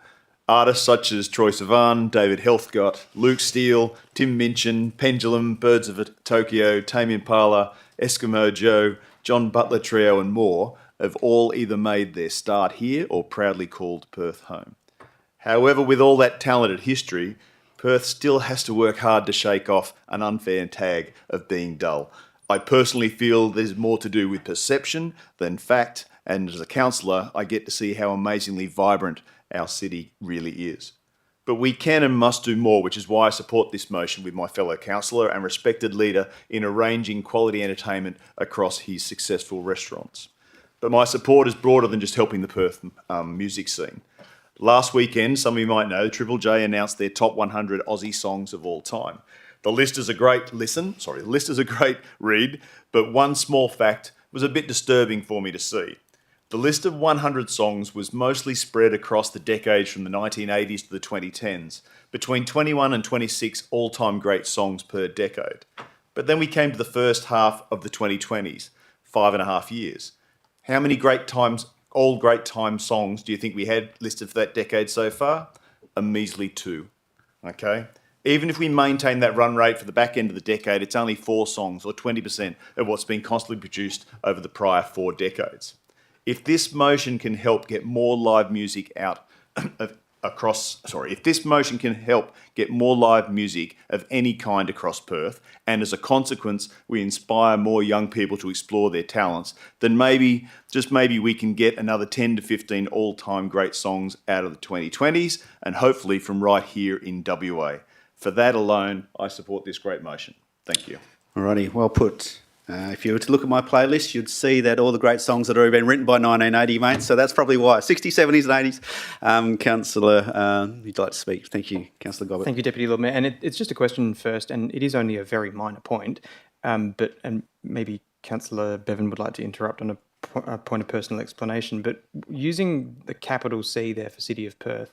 Artists such as Troye Sivan, David Heathcott, Luke Steele, Tim Minchin, Pendulum, Birds of Tokyo, Tame Impala, Eskimo Joe, John Butler Trio and more have all either made their start here or proudly called Perth home. However, with all that talented history, Perth still has to work hard to shake off an unfair tag of being dull. I personally feel there's more to do with perception than fact, and as a councillor, I get to see how amazingly vibrant our city really is. But we can and must do more, which is why I support this motion with my fellow councillor and respected leader in arranging quality entertainment across his successful restaurants. But my support is broader than just helping the Perth music scene. Last weekend, some of you might know, Triple J announced their top 100 Aussie songs of all time. The list is a great read, but one small fact was a bit disturbing for me to see. The list of 100 songs was mostly spread across the decades from the 1980s to the 2010s, between 21 and 26 all-time great songs per decade. But then we came to the first half of the 2020s, 5.5 years. How many all great time songs do you think we had listed for that decade so far? A measly 2, okay? Even if we maintain that run rate for the back end of the decade, it's only 4 songs or 20% of what's been constantly produced over the prior 4 decades. If this motion can help get more live music out if this motion can help get more live music of any kind across Perth, and as a consequence, we inspire more young people to explore their talents, then maybe, just maybe, we can get another 10 to 15 all-time great songs out of the 2020s, and hopefully from right here in WA. For that alone, I support this great motion. Thank you. Alrighty, well put. If you were to look at my playlist, you'd see that all the great songs that have been written by 1980, mate, so that's probably why. 60s, 70s and 80s. Councillor, you'd like to speak. Thank you, Councillor Gobbett. Thank you, Deputy Lord Mayor. And it's just a question first, and it is only a very minor point, and maybe Councillor Bevan would like to interrupt on a point of personal explanation, but using the capital C there for City of Perth,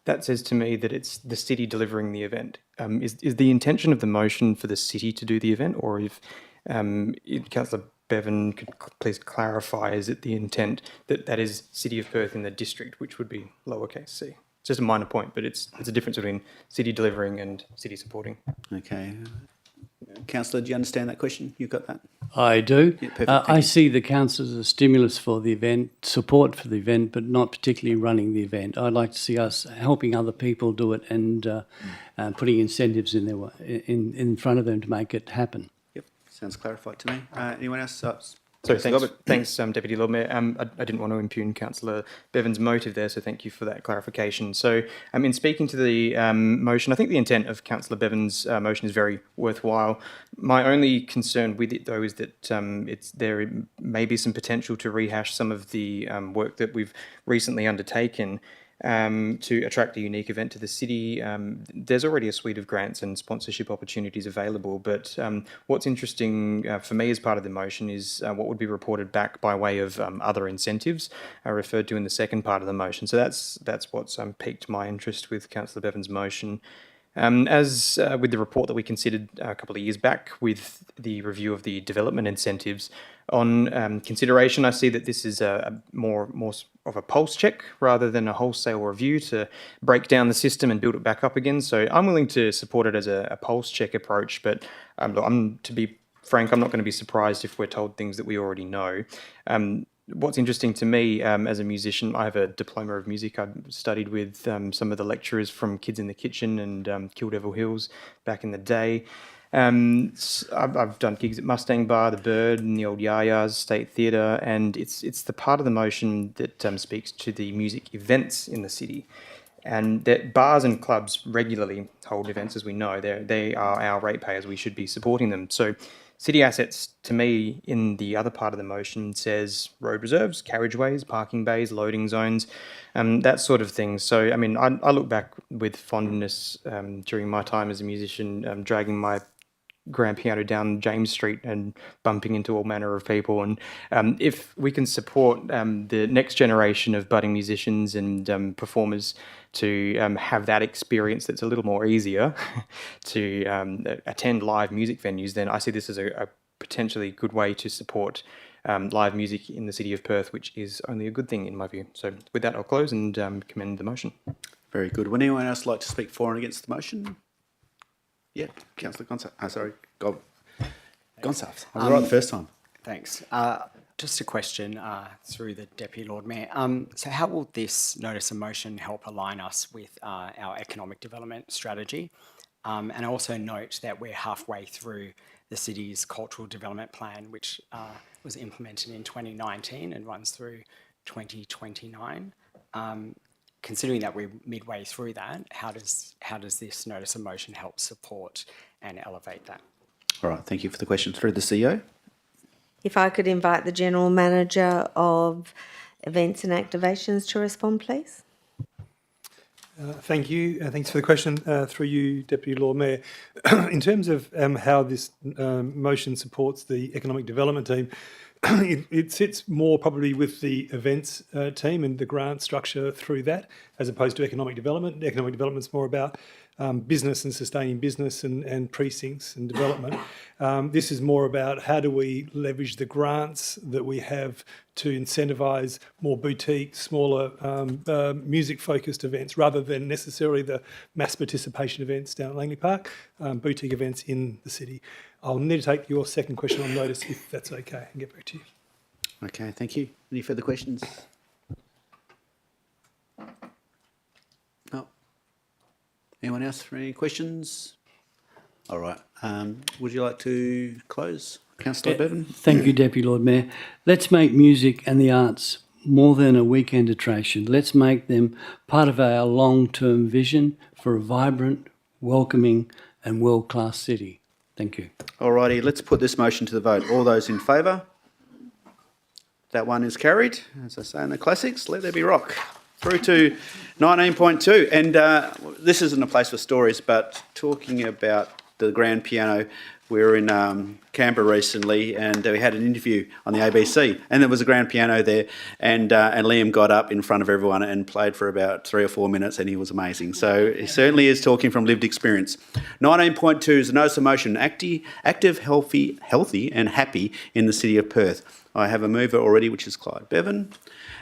that says to me that it's the city delivering the event. Is the intention of the motion for the city to do the event, or if Councillor Bevan could please clarify, is it the intent that is City of Perth in the district, which would be lowercase c? It's just a minor point, but it's a difference between city delivering and city supporting. Okay. Councillor, do you understand that question? You've got that? I do. Yeah, perfect. I see the council as a stimulus for the event, support for the event, but not particularly running the event. I'd like to see us helping other people do it and putting incentives in front of them to make it happen. Yep, sounds clarified to me. Anyone else? So thanks, Deputy Lord Mayor. I didn't want to impugn Councillor Bevan's motive there, so thank you for that clarification. So, in speaking to the motion, I think the intent of Councillor Bevan's motion is very worthwhile. My only concern with it, though, is that there may be some potential to rehash some of the work that we've recently undertaken to attract a unique event to the city. There's already a suite of grants and sponsorship opportunities available, but what's interesting for me as part of the motion is what would be reported back by way of other incentives referred to in the second part of the motion. So that's what's piqued my interest with Councillor Bevan's motion. As with the report that we considered a couple of years back with the review of the development incentives, on consideration, I see that this is a more of a pulse check rather than a wholesale review to break down the system and build it back up again. So I'm willing to support it as a pulse check approach, but to be frank, I'm not going to be surprised if we're told things that we already know. What's interesting to me as a musician, I have a diploma of music. I studied with some of the lecturers from Kids in the Kitchen and Kill Devil Hills back in the day. I've done gigs at Mustang Bar, The Bird, and the old Yayas State Theatre, and it's the part of the motion that speaks to the music events in the city. And that bars and clubs regularly hold events, as we know. They are our ratepayers. We should be supporting them. So city assets, to me, in the other part of the motion says road reserves, carriageways, parking bays, loading zones, that sort of thing. So, I look back with fondness during my time as a musician, dragging my grand piano down James Street and bumping into all manner of people. And if we can support the next generation of budding musicians and performers to have that experience that's a little more easier to attend live music venues, then I see this as a potentially good way to support live music in the city of Perth, which is only a good thing in my view. So with that, I'll close and commend the motion. Very good. Would anyone else like to speak for and against the motion? Yeah, Councillor Gonsalves. Gonsalves. I was right the first time. Thanks. Just a question through the Deputy Lord Mayor. So how will this notice of motion help align us with our economic development strategy? And I also note that we're halfway through the city's cultural development plan, which was implemented in 2019 and runs through 2029. Considering that we're midway through that, how does this notice of motion help support and elevate that? All right, thank you for the question. Through the CEO. If I could invite the General Manager of Events and Activations to respond, please. Thank you. Thanks for the question. Through you, Deputy Lord Mayor. In terms of how this motion supports the economic development team, it sits more probably with the events team and the grant structure through that, as opposed to economic development. Economic development is more about business and sustaining business and precincts and development. This is more about how do we leverage the grants that we have to incentivise more boutique, smaller, music-focused events rather than necessarily the mass participation events down at Langley Park, boutique events in the city. I'll need to take your second question on notice if that's okay and get back to you. Okay, thank you. Any further questions? No. Anyone else for any questions? All right. Would you like to close, Councillor Bevan? Thank you, Deputy Lord Mayor. Let's make music and the arts more than a weekend attraction. Let's make them part of our long-term vision for a vibrant, welcoming and world-class city. Thank you. All righty, let's put this motion to the vote. All those in favour? That one is carried. As I say in the classics, let there be rock. Through to 19.2. And this isn't a place for stories, but talking about the grand piano, we were in Canberra recently and we had an interview on the ABC and there was a grand piano there and Liam got up in front of everyone and played for about 3 or 4 minutes and he was amazing. So he certainly is talking from lived experience. 19.2 is a notice of motion, active, healthy and happy in the city of Perth. I have a mover already, which is Clyde Bevan,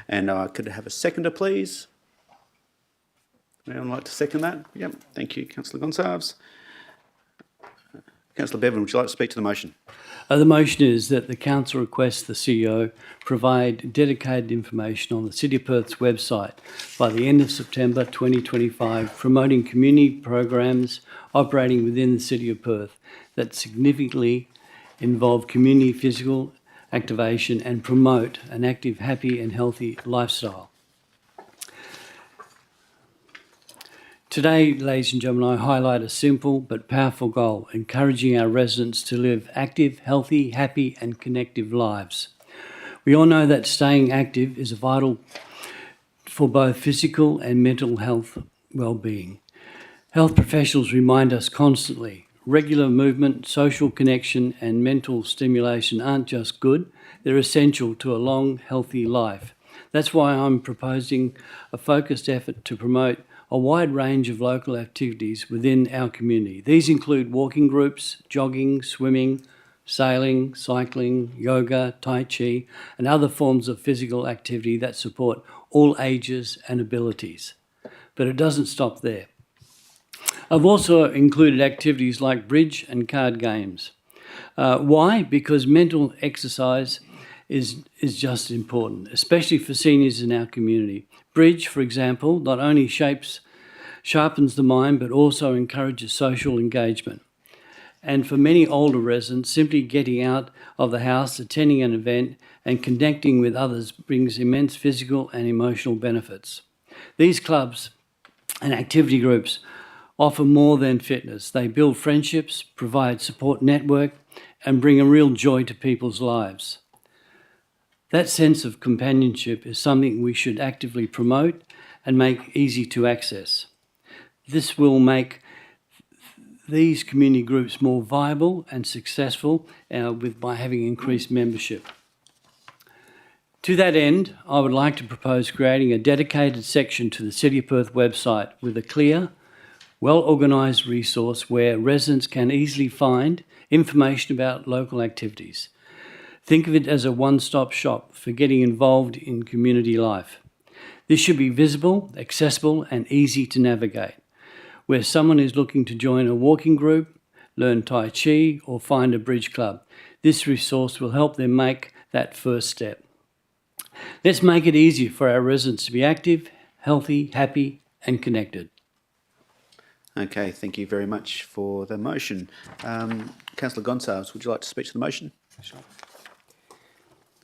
and I could have a seconder, please. Anyone like to second that? Yep, thank you, Councillor Gonsalves. Councillor Bevan, would you like to speak to the motion? The motion is that the Council requests the CEO provide dedicated information on the City of Perth's website by the end of September 2025, promoting community programs operating within the City of Perth that significantly involve community physical activation and promote an active, happy and healthy lifestyle. Today, ladies and gentlemen, I highlight a simple but powerful goal, encouraging our residents to live active, healthy, happy and connective lives. We all know that staying active is vital for both physical and mental health well-being. Health professionals remind us constantly, regular movement, social connection and mental stimulation aren't just good, they're essential to a long, healthy life. That's why I'm proposing a focused effort to promote a wide range of local activities within our community. These include walking groups, jogging, swimming, sailing, cycling, yoga, tai chi, and other forms of physical activity that support all ages and abilities. But it doesn't stop there. I've also included activities like bridge and card games. Why? Because mental exercise is just important, especially for seniors in our community. Bridge, for example, not only sharpens the mind, but also encourages social engagement. And for many older residents, simply getting out of the house, attending an event, and connecting with others brings immense physical and emotional benefits. These clubs and activity groups offer more than fitness. They build friendships, provide support network, and bring a real joy to people's lives. That sense of companionship is something we should actively promote and make easy to access. This will make these community groups more viable and successful by having increased membership. To that end, I would like to propose creating a dedicated section to the City of Perth website with a clear, well-organised resource where residents can easily find information about local activities. Think of it as a one-stop shop for getting involved in community life. This should be visible, accessible and easy to navigate. Where someone is looking to join a walking group, learn Tai Chi or find a bridge club, this resource will help them make that first step. Let's make it easier for our residents to be active, healthy, happy and connected. Okay, thank you very much for the motion. Councillor Gonsalves, would you like to speak to the motion? Sure.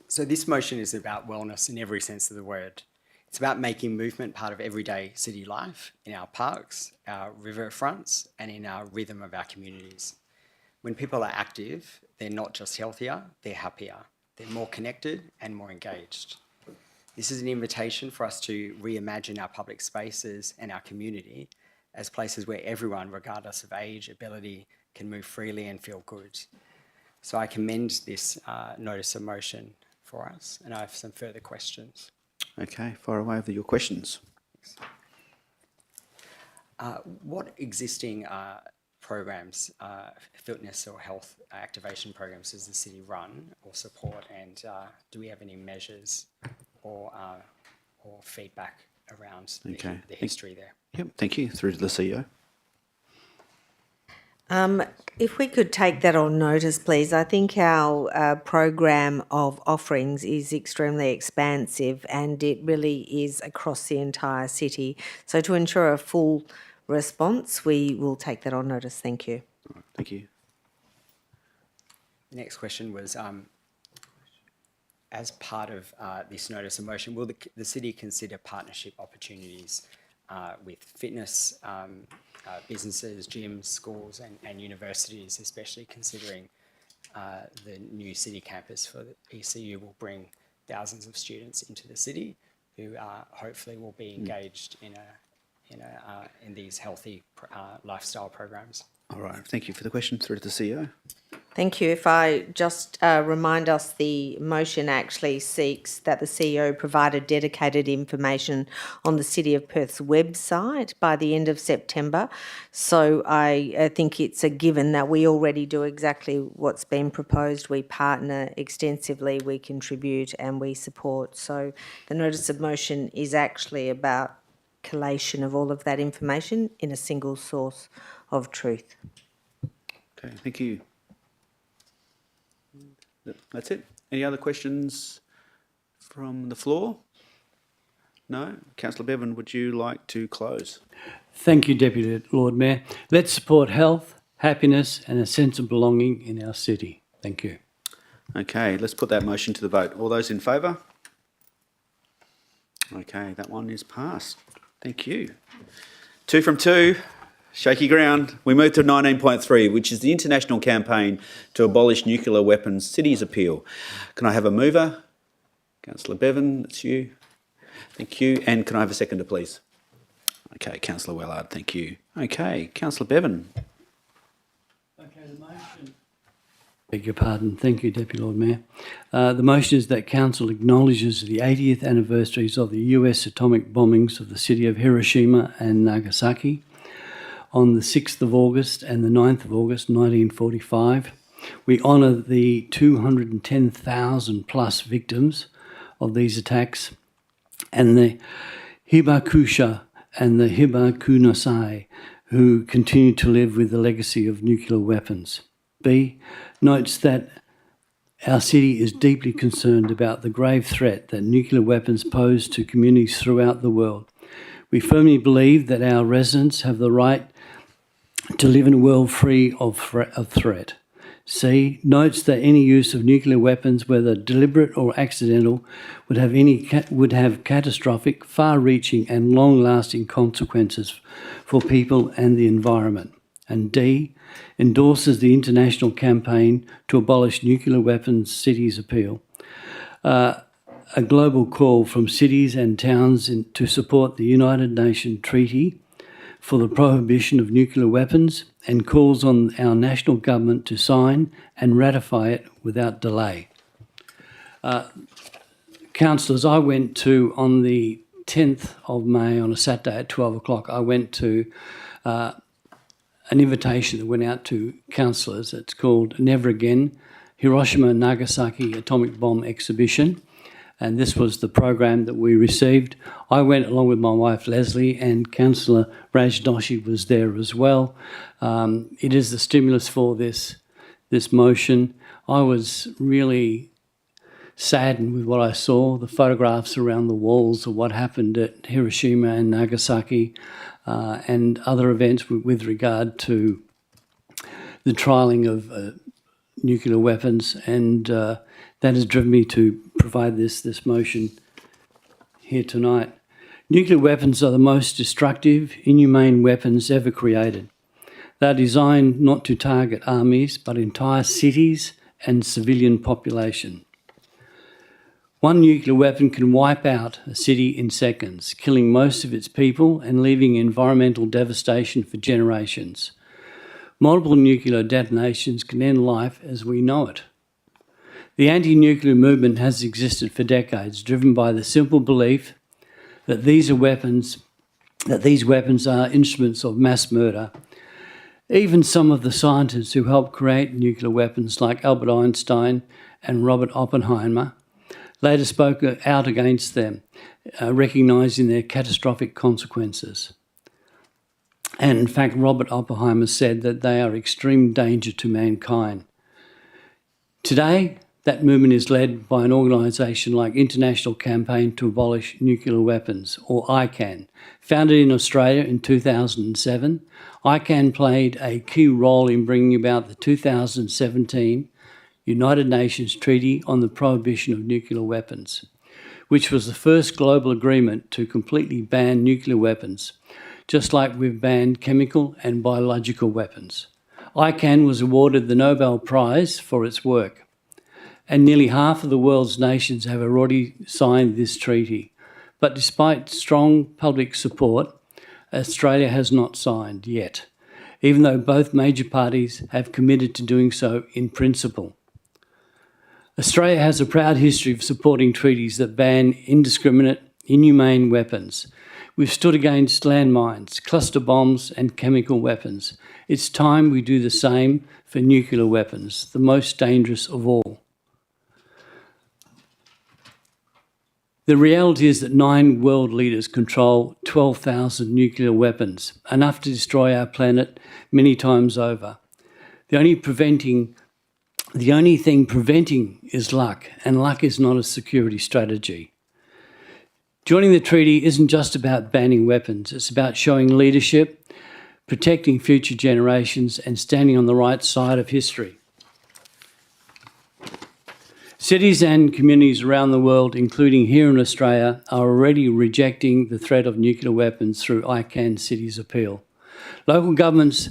So this motion is about wellness in every sense of the word. It's about making movement part of everyday city life in our parks, our riverfronts, and in our rhythm of our communities. When people are active, they're not just healthier, they're happier. They're more connected and more engaged. This is an invitation for us to reimagine our public spaces and our community as places where everyone, regardless of age, ability, can move freely and feel good. So I commend this notice of motion for us, and I have some further questions. Okay, fire away with your questions. What existing programs, fitness or health activation programs does the city run or support, and do we have any measures or feedback around the history there? Yep, thank you. Through to the CEO. If we could take that on notice, please. I think our program of offerings is extremely expansive and it really is across the entire city. So to ensure a full response, we will take that on notice. Thank you. Thank you. The next question was, as part of this notice of motion, will the city consider partnership opportunities with fitness businesses, gyms, schools and universities, especially considering the new city campus for the ECU will bring thousands of students into the city who hopefully will be engaged in these healthy lifestyle programs. All right, thank you for the question. Through to the CEO. Thank you. If I just remind us, the motion actually seeks that the CEO provide dedicated information on the City of Perth's website by the end of September. So I think it's a given that we already do exactly what's been proposed. We partner extensively, we contribute and we support. So the notice of motion is actually about collation of all of that information in a single source of truth. Okay, thank you. That's it. Any other questions from the floor? No? Councillor Bevan, would you like to close? Thank you, Deputy Lord Mayor. Let's support health, happiness and a sense of belonging in our city. Thank you. Okay, let's put that motion to the vote. All those in favour? Okay, that one is passed. Thank you. 2 from 2, shaky ground. We move to 19.3, which is the international campaign to abolish nuclear weapons cities appeal. Can I have a mover? Councillor Bevan, that's you. Thank you. And can I have a seconder, please? Okay, Councillor Wellard, thank you. Okay, Councillor Bevan. Okay, the motion. Beg your pardon. Thank you, Deputy Lord Mayor. The motion is that Council acknowledges the 80th anniversaries of the US atomic bombings of the city of Hiroshima and Nagasaki on the 6th of August and the 9th of August 1945. We honour the 210,000 plus victims of these attacks and the Hibakusha and the Hibakusai who continue to live with the legacy of nuclear weapons. B, notes that our city is deeply concerned about the grave threat that nuclear weapons pose to communities throughout the world. We firmly believe that our residents have the right to live in a world free of threat. C, notes that any use of nuclear weapons, whether deliberate or accidental, would have catastrophic, far-reaching and long-lasting consequences for people and the environment. And D, endorses the international campaign to abolish nuclear weapons cities appeal, a global call from cities and towns to support the United Nations Treaty for the prohibition of nuclear weapons and calls on our national government to sign and ratify it without delay. Councillors, I went to, on the 10th of May, on a Saturday at 12 o'clock, I went to an invitation that went out to councillors. It's called Never Again, Hiroshima and Nagasaki Atomic Bomb Exhibition. And this was the program that we received. I went along with my wife Leslie, and Councillor Rajdoshi was there as well. It is the stimulus for this motion. I was really saddened with what I saw, the photographs around the walls of what happened at Hiroshima and Nagasaki and other events with regard to the trialling of nuclear weapons, and that has driven me to provide this motion here tonight. Nuclear weapons are the most destructive, inhumane weapons ever created. They're designed not to target armies, but entire cities and civilian population. One nuclear weapon can wipe out a city in seconds, killing most of its people and leaving environmental devastation for generations. Multiple nuclear detonations can end life as we know it. The anti-nuclear movement has existed for decades, driven by the simple belief that these weapons are instruments of mass murder. Even some of the scientists who helped create nuclear weapons, like Albert Einstein and Robert Oppenheimer, later spoke out against them, recognising their catastrophic consequences. And in fact, Robert Oppenheimer said that they are extreme danger to mankind. Today, that movement is led by an organisation like International Campaign to Abolish Nuclear Weapons, or ICAN. Founded in Australia in 2007, ICAN played a key role in bringing about the 2017 United Nations Treaty on the Prohibition of Nuclear Weapons, which was the first global agreement to completely ban nuclear weapons, just like we've banned chemical and biological weapons. ICAN was awarded the Nobel Prize for its work, and nearly half of the world's nations have already signed this treaty. But despite strong public support, Australia has not signed yet, even though both major parties have committed to doing so in principle. Australia has a proud history of supporting treaties that ban indiscriminate, inhumane weapons. We've stood against landmines, cluster bombs and chemical weapons. It's time we do the same for nuclear weapons, the most dangerous of all. The reality is that 9 world leaders control 12,000 nuclear weapons, enough to destroy our planet many times over. The only thing preventing is luck, and luck is not a security strategy. Joining the treaty isn't just about banning weapons, it's about showing leadership, protecting future generations, and standing on the right side of history. Cities and communities around the world, including here in Australia, are already rejecting the threat of nuclear weapons through ICANN Cities Appeal. Local governments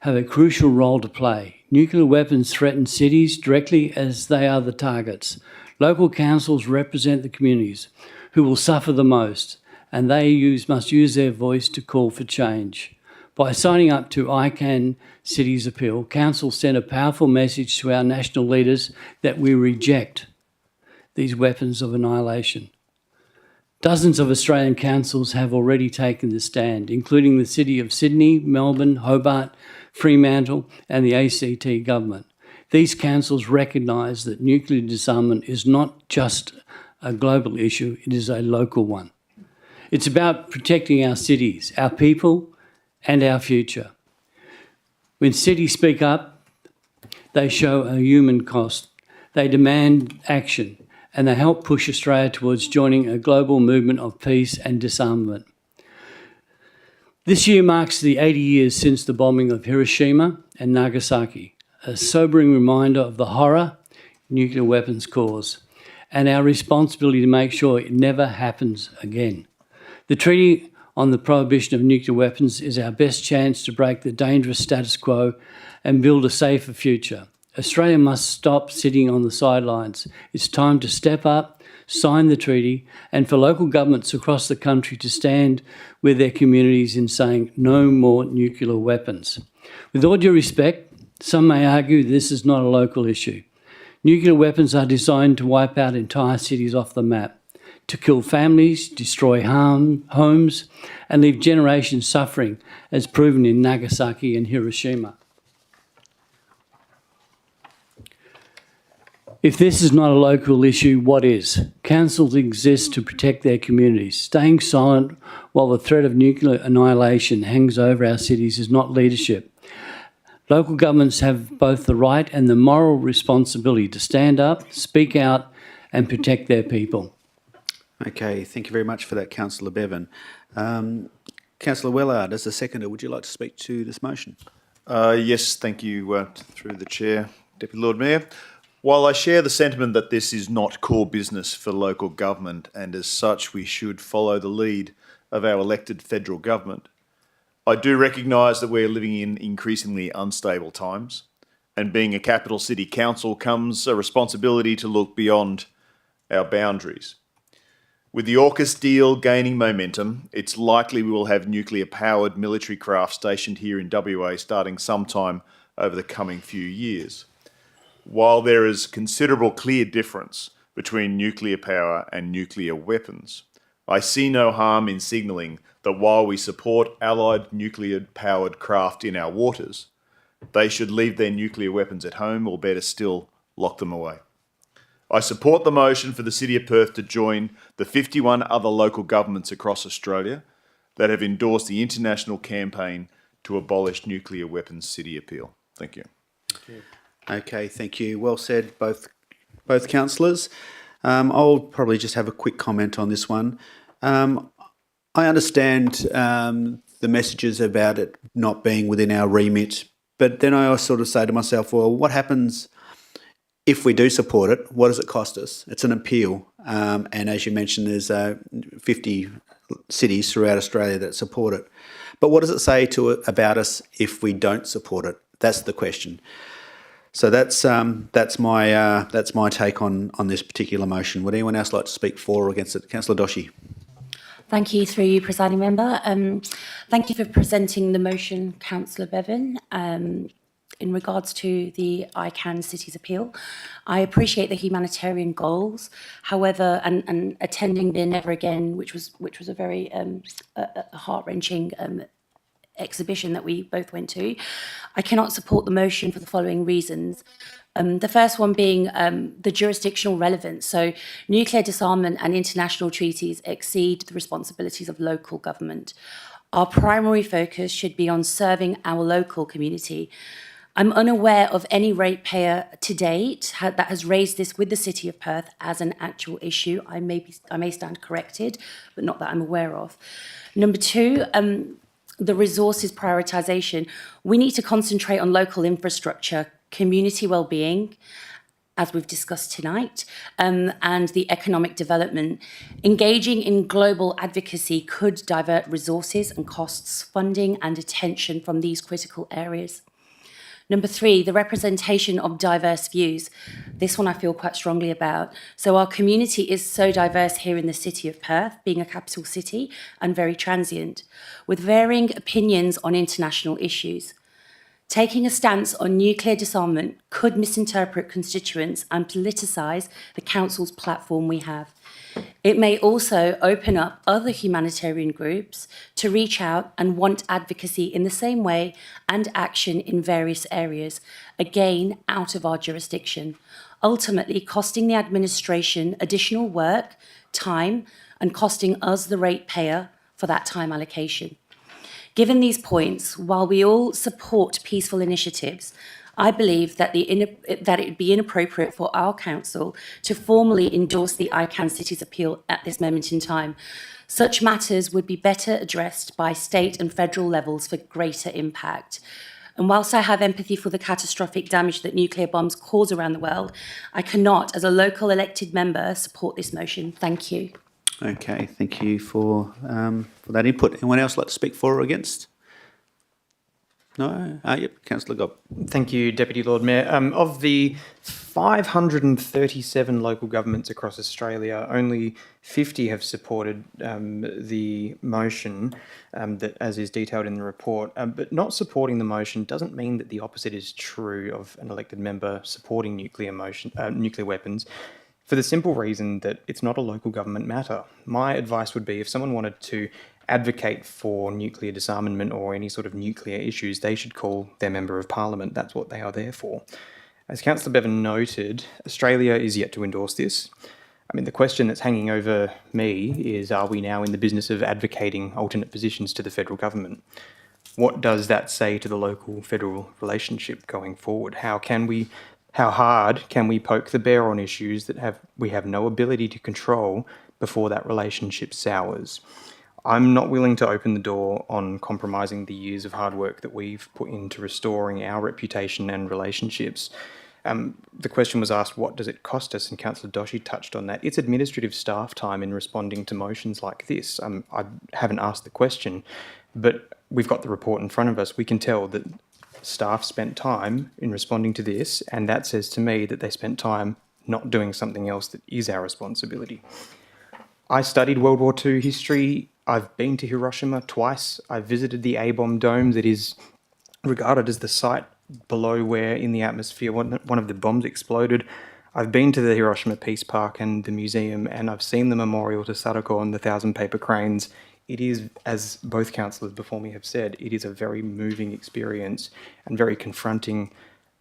have a crucial role to play. Nuclear weapons threaten cities directly as they are the targets. Local councils represent the communities who will suffer the most, and they must use their voice to call for change. By signing up to ICANN Cities Appeal, councils send a powerful message to our national leaders that we reject these weapons of annihilation. Dozens of Australian councils have already taken the stand, including the City of Sydney, Melbourne, Hobart, Fremantle and the ACT government. These councils recognise that nuclear disarmament is not just a global issue, it is a local one. It's about protecting our cities, our people and our future. When cities speak up, they show a human cost. They demand action and they help push Australia towards joining a global movement of peace and disarmament. This year marks the 80 years since the bombing of Hiroshima and Nagasaki, a sobering reminder of the horror nuclear weapons cause and our responsibility to make sure it never happens again. The Treaty on the Prohibition of Nuclear Weapons is our best chance to break the dangerous status quo and build a safer future. Australia must stop sitting on the sidelines. It's time to step up, sign the treaty, and for local governments across the country to stand with their communities in saying no more nuclear weapons. With all due respect, some may argue this is not a local issue. Nuclear weapons are designed to wipe out entire cities off the map, to kill families, destroy homes, and leave generations suffering, as proven in Nagasaki and Hiroshima. If this is not a local issue, what is? Councils exist to protect their communities. Staying silent while the threat of nuclear annihilation hangs over our cities is not leadership. Local governments have both the right and the moral responsibility to stand up, speak out, and protect their people. Okay, thank you very much for that, Councillor Bevan. Councillor Wellard, as the seconder, would you like to speak to this motion? Yes, thank you, through the Chair, Deputy Lord Mayor. While I share the sentiment that this is not core business for local government and as such we should follow the lead of our elected federal government, I do recognise that we're living in increasingly unstable times, and being a capital city council comes a responsibility to look beyond our boundaries. With the AUKUS deal gaining momentum, it's likely we will have nuclear-powered military craft stationed here in WA starting sometime over the coming few years. While there is considerable clear difference between nuclear power and nuclear weapons, I see no harm in signalling that while we support allied nuclear-powered craft in our waters, they should leave their nuclear weapons at home or, better still, lock them away. I support the motion for the City of Perth to join the 51 other local governments across Australia that have endorsed the international campaign to abolish nuclear weapons city appeal. Thank you. Okay, thank you. Well said, both councillors. I'll probably just have a quick comment on this one. I understand the messages about it not being within our remit, but then I sort of say to myself, well, what happens if we do support it? What does it cost us? It's an appeal. And as you mentioned, there's 50 cities throughout Australia that support it. But what does it say about us if we don't support it? That's the question. So that's my take on this particular motion. Would anyone else like to speak for or against it? Councillor Doshi. Thank you, through you, Presiding Member. Thank you for presenting the motion, Councillor Bevan. In regards to the ICANN Cities Appeal, I appreciate the humanitarian goals. However, and attending the Never Again, which was a very heart-wrenching exhibition that we both went to, I cannot support the motion for the following reasons. The first one being the jurisdictional relevance. So nuclear disarmament and international treaties exceed the responsibilities of local government. Our primary focus should be on serving our local community. I'm unaware of any ratepayer to date that has raised this with the City of Perth as an actual issue. I may stand corrected, but not that I'm aware of. Number two, the resources prioritisation. We need to concentrate on local infrastructure, community well-being, as we've discussed tonight, and the economic development. Engaging in global advocacy could divert resources and costs, funding and attention from these critical areas. Number 3, the representation of diverse views. This one I feel quite strongly about. So our community is so diverse here in the city of Perth, being a capital city and very transient, with varying opinions on international issues. Taking a stance on nuclear disarmament could misinterpret constituents and politicise the council's platform we have. It may also open up other humanitarian groups to reach out and want advocacy in the same way and action in various areas, again, out of our jurisdiction, ultimately costing the administration additional work, time, and costing us, the ratepayer, for that time allocation. Given these points, while we all support peaceful initiatives, I believe that that it would be inappropriate for our council to formally endorse the ICANN Cities Appeal at this moment in time. Such matters would be better addressed by state and federal levels for greater impact. And whilst I have empathy for the catastrophic damage that nuclear bombs cause around the world, I cannot, as a local elected member, support this motion. Thank you. Okay, thank you for that input. Anyone else like to speak for or against? No? Yep, Councillor Gobb. Thank you, Deputy Lord Mayor. Of the 537 local governments across Australia, only 50 have supported the motion that, as is detailed in the report. But not supporting the motion doesn't mean that the opposite is true of an elected member supporting nuclear weapons, for the simple reason that it's not a local government matter. My advice would be, if someone wanted to advocate for nuclear disarmament or any sort of nuclear issues, they should call their Member of Parliament. That's what they are there for. As Councillor Bevan noted, Australia is yet to endorse this. I mean, the question that's hanging over me is, are we now in the business of advocating alternate positions to the federal government? What does that say to the local-federal relationship going forward? How hard can we poke the bear on issues that we have no ability to control before that relationship sours? I'm not willing to open the door on compromising the years of hard work that we've put into restoring our reputation and relationships. The question was asked, what does it cost us? And Councillor Doshi touched on that. It's administrative staff time in responding to motions like this. I haven't asked the question, but we've got the report in front of us. We can tell that staff spent time in responding to this, and that says to me that they spent time not doing something else that is our responsibility. I studied World War II history. I've been to Hiroshima twice. I've visited the A-bomb dome that is regarded as the site below where in the atmosphere one of the bombs exploded. I've been to the Hiroshima Peace Park and the museum, and I've seen the memorial to Sadako and the 1,000 paper cranes. It is, as both councillors before me have said, it is a very moving experience and very confronting,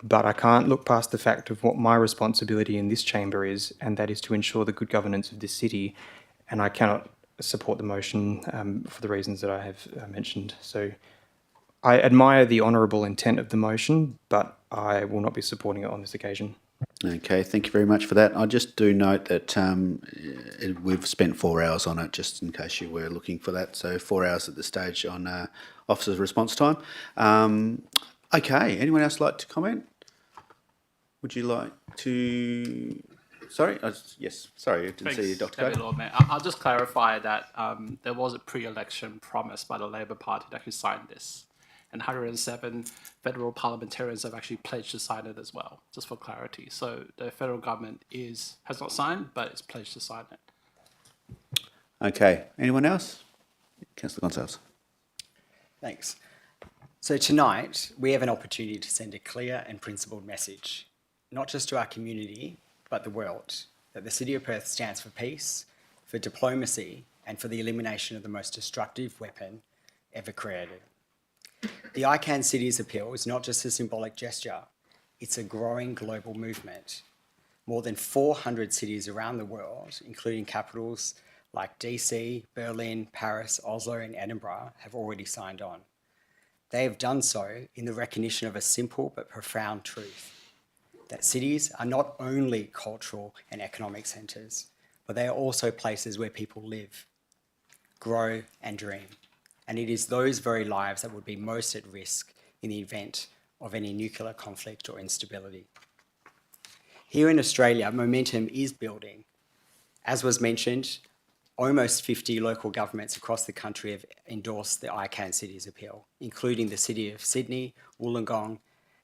but I can't look past the fact of what my responsibility in this chamber is, and that is to ensure the good governance of this city, and I cannot support the motion for the reasons that I have mentioned. So I admire the honourable intent of the motion, but I will not be supporting it on this occasion. Okay, thank you very much for that. I just do note that we've spent 4 hours on it, just in case you were looking for that. So 4 hours at this stage on officers' response time. Okay, anyone else like to comment? Would you like to... Sorry? Yes, sorry, I didn't see you, Dr. David Code. Lord Mayor. I'll just clarify that there was a pre-election promise by the Labor Party to actually sign this. And 107 federal parliamentarians have actually pledged to sign it as well, just for clarity. So the federal government has not signed, but it's pledged to sign it. Okay, anyone else? Councillor Gonsalves. Thanks. So tonight, we have an opportunity to send a clear and principled message, not just to our community, but the world, that the City of Perth stands for peace, for diplomacy, and for the elimination of the most destructive weapon ever created. The ICANN Cities Appeal is not just a symbolic gesture, it's a growing global movement. More than 400 cities around the world, including capitals like DC, Berlin, Paris, Oslo, and Edinburgh, have already signed on. They have done so in the recognition of a simple but profound truth, that cities are not only cultural and economic centres, but they are also places where people live, grow, and dream. And it is those very lives that would be most at risk in the event of any nuclear conflict or instability. Here in Australia, momentum is building. As was mentioned, almost 50 local governments across the country have endorsed the ICANN Cities Appeal, including the City of Sydney, Wollongong,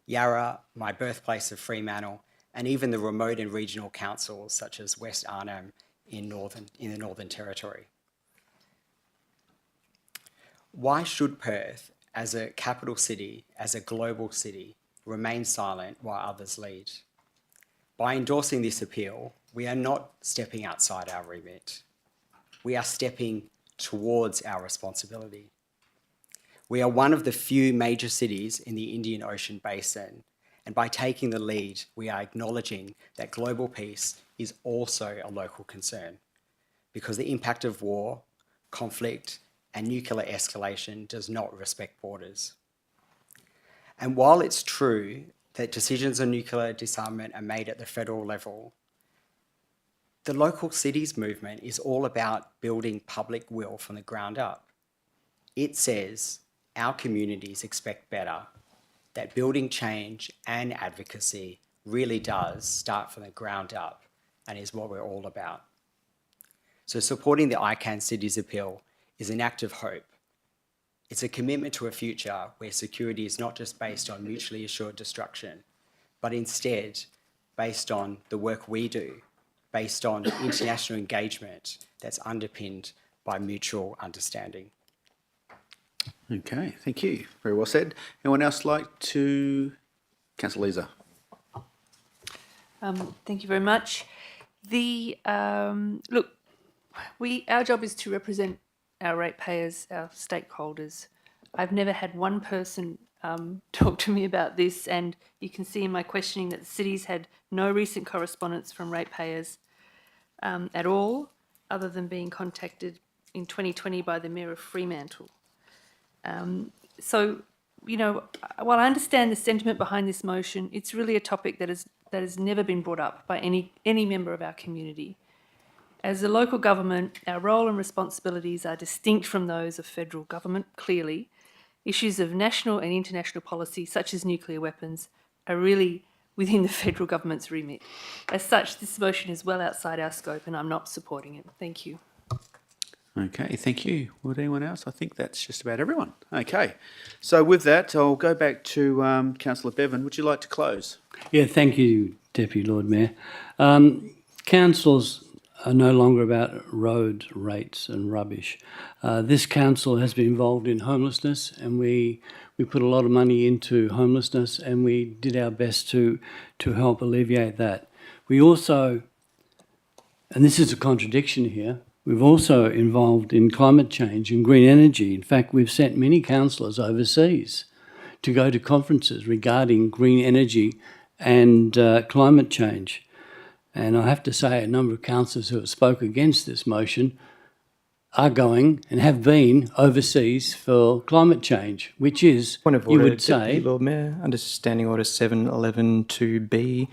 Yarra, my birthplace of Fremantle, and even the remote and regional councils such as West Arnhem in the Northern Territory. Why should Perth, as a capital city, as a global city, remain silent while others lead? By endorsing this appeal, we are not stepping outside our remit. We are stepping towards our responsibility. We are one of the few major cities in the Indian Ocean basin, and by taking the lead, we are acknowledging that global peace is also a local concern, because the impact of war, conflict, and nuclear escalation does not respect borders. And while it's true that decisions on nuclear disarmament are made at the federal level, the local cities movement is all about building public will from the ground up. It says our communities expect better, that building change and advocacy really does start from the ground up and is what we're all about. So supporting the ICANN Cities Appeal is an act of hope. It's a commitment to a future where security is not just based on mutually assured destruction, but instead based on the work we do, based on international engagement that's underpinned by mutual understanding. Okay, thank you. Very well said. Anyone else like to? Councillor Leeser. Thank you very much. Look, our job is to represent our ratepayers, our stakeholders. I've never had one person talk to me about this, and you can see in my questioning that the city's had no recent correspondence from ratepayers at all, other than being contacted in 2020 by the Mayor of Fremantle. So, you know, while I understand the sentiment behind this motion, it's really a topic that has never been brought up by any member of our community. As a local government, our role and responsibilities are distinct from those of federal government, clearly. Issues of national and international policy, such as nuclear weapons, are really within the federal government's remit. As such, this motion is well outside our scope and I'm not supporting it. Thank you. Okay, thank you. Would anyone else? I think that's just about everyone. Okay, so with that, I'll go back to Councillor Bevan. Would you like to close? Yeah, thank you, Deputy Lord Mayor. Councils are no longer about road rates and rubbish. This council has been involved in homelessness, and we put a lot of money into homelessness, and we did our best to help alleviate that. We also, and this is a contradiction here, we've also involved in climate change and green energy. In fact, we've sent many councillors overseas to go to conferences regarding green energy and climate change. And I have to say a number of councillors who have spoke against this motion are going and have been overseas for climate change, which is, Point of order, you would say... Deputy Lord Mayor, under Standing Order 711(2)(b),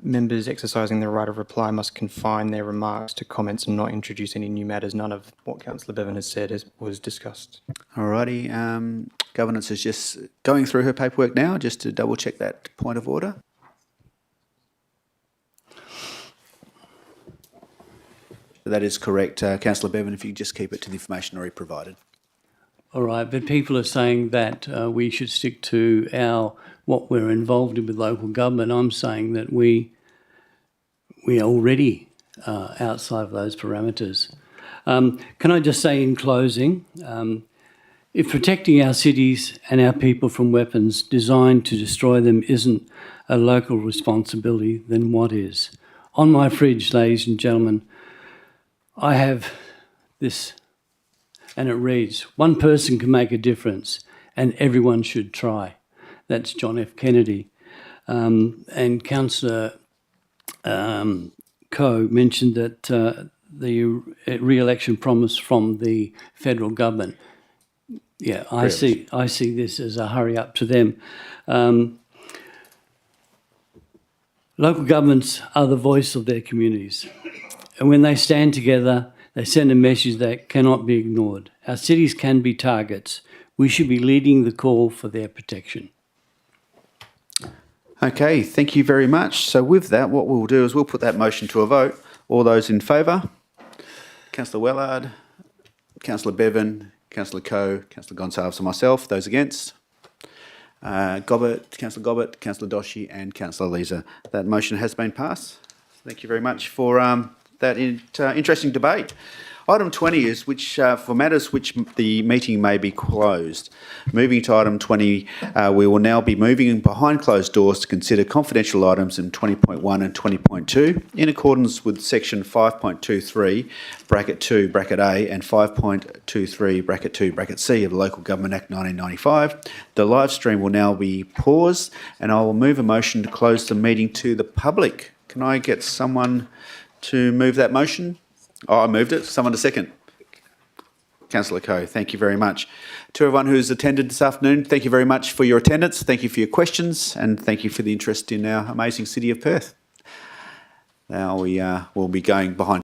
members exercising their right of reply must confine their remarks to comments and not introduce any new matters. None of what Councillor Bevan has said was discussed. Alrighty, Governance is just going through her paperwork now, just to double check that point of order. That is correct, Councillor Bevan, if you just keep it to the information already provided. All right, but people are saying that we should stick to what we're involved in with local government. I'm saying that we are already outside of those parameters. Can I just say in closing, if protecting our cities and our people from weapons designed to destroy them isn't a local responsibility, then what is? On my fridge, ladies and gentlemen, I have this, and it reads, "One person can make a difference and everyone should try." That's John F. Kennedy. And Councillor Coe mentioned that the re-election promise from the federal government. Yeah, I see this as a hurry up to them. Local governments are the voice of their communities. And when they stand together, they send a message that cannot be ignored. Our cities can be targets. We should be leading the call for their protection. Okay, thank you very much. So with that, what we'll do is we'll put that motion to a vote. All those in favour? Councillor Wellard, Councillor Bevan, Councillor Coe, Councillor Gonsalves and myself. Those against? Councillor Gobbett, Councillor Doshi and Councillor Leeser. That motion has been passed. Thank you very much for that interesting debate. Item 20 is for matters which the meeting may be closed. Moving to item 20, we will now be moving behind closed doors to consider confidential items in 20.1 and 20.2 in accordance with section 5.23 bracket 2 bracket A and 5.23 bracket 2 bracket C of the Local Government Act 1995. The live stream will now be paused and I will move a motion to close the meeting to the public. Can I get someone to move that motion? Oh, I moved it. Someone to second. Councillor Coe, thank you very much. To everyone who's attended this afternoon, thank you very much for your attendance. Thank you for your questions and thank you for the interest in our amazing city of Perth. Now we will be going behind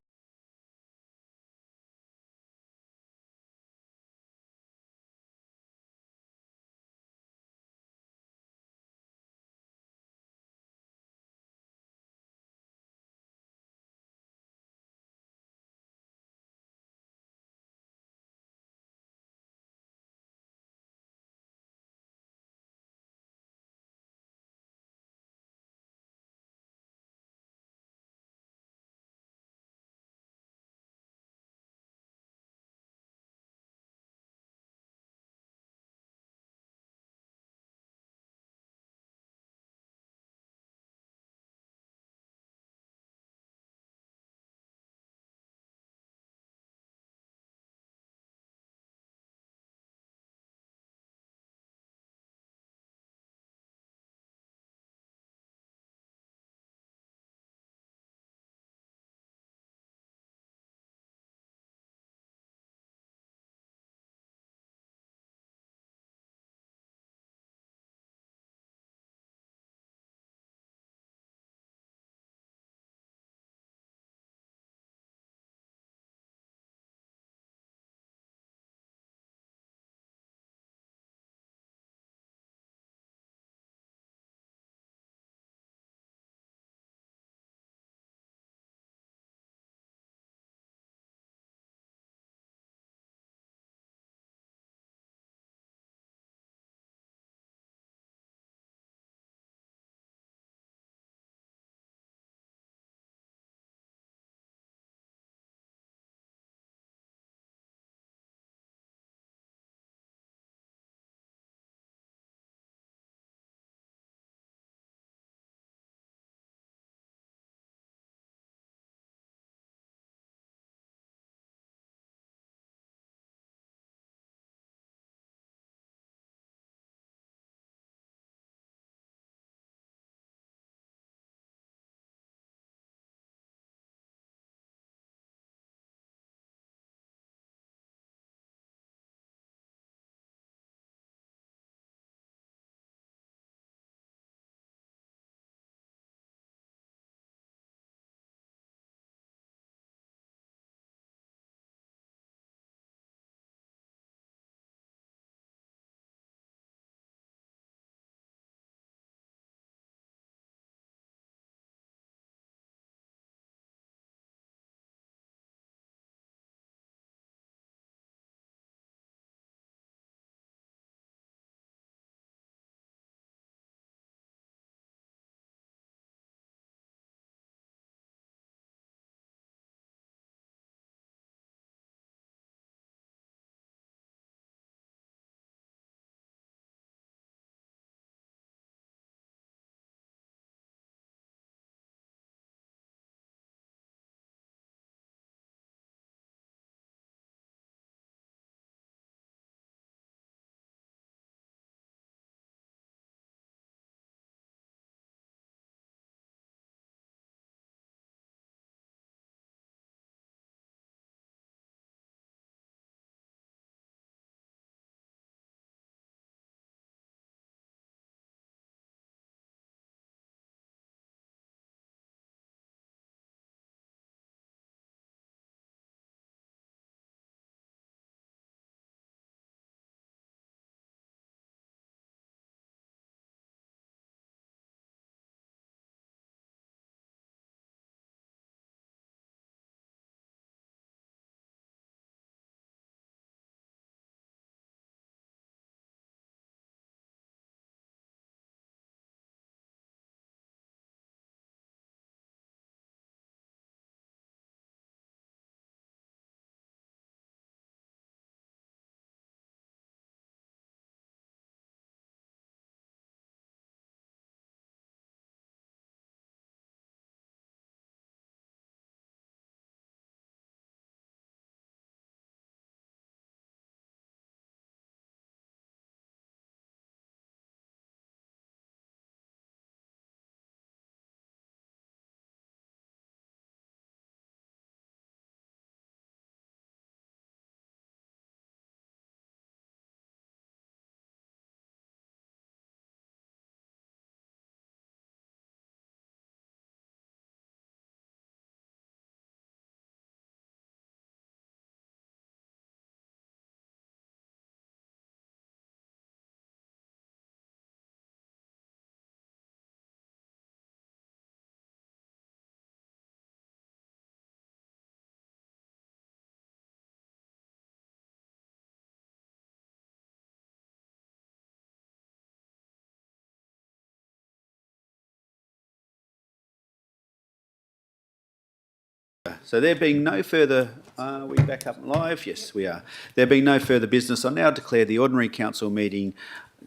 So there being no further, are we back up live? Yes, we are. There being no further business, I now declare the ordinary council meeting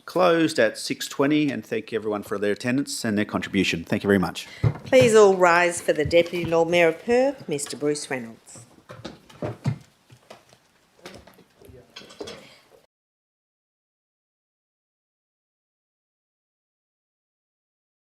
closed at 6:20, and thank everyone for their attendance and their contribution. Thank you very much. Please all rise for the Deputy Lord Mayor of Perth, Mr Bruce Reynolds.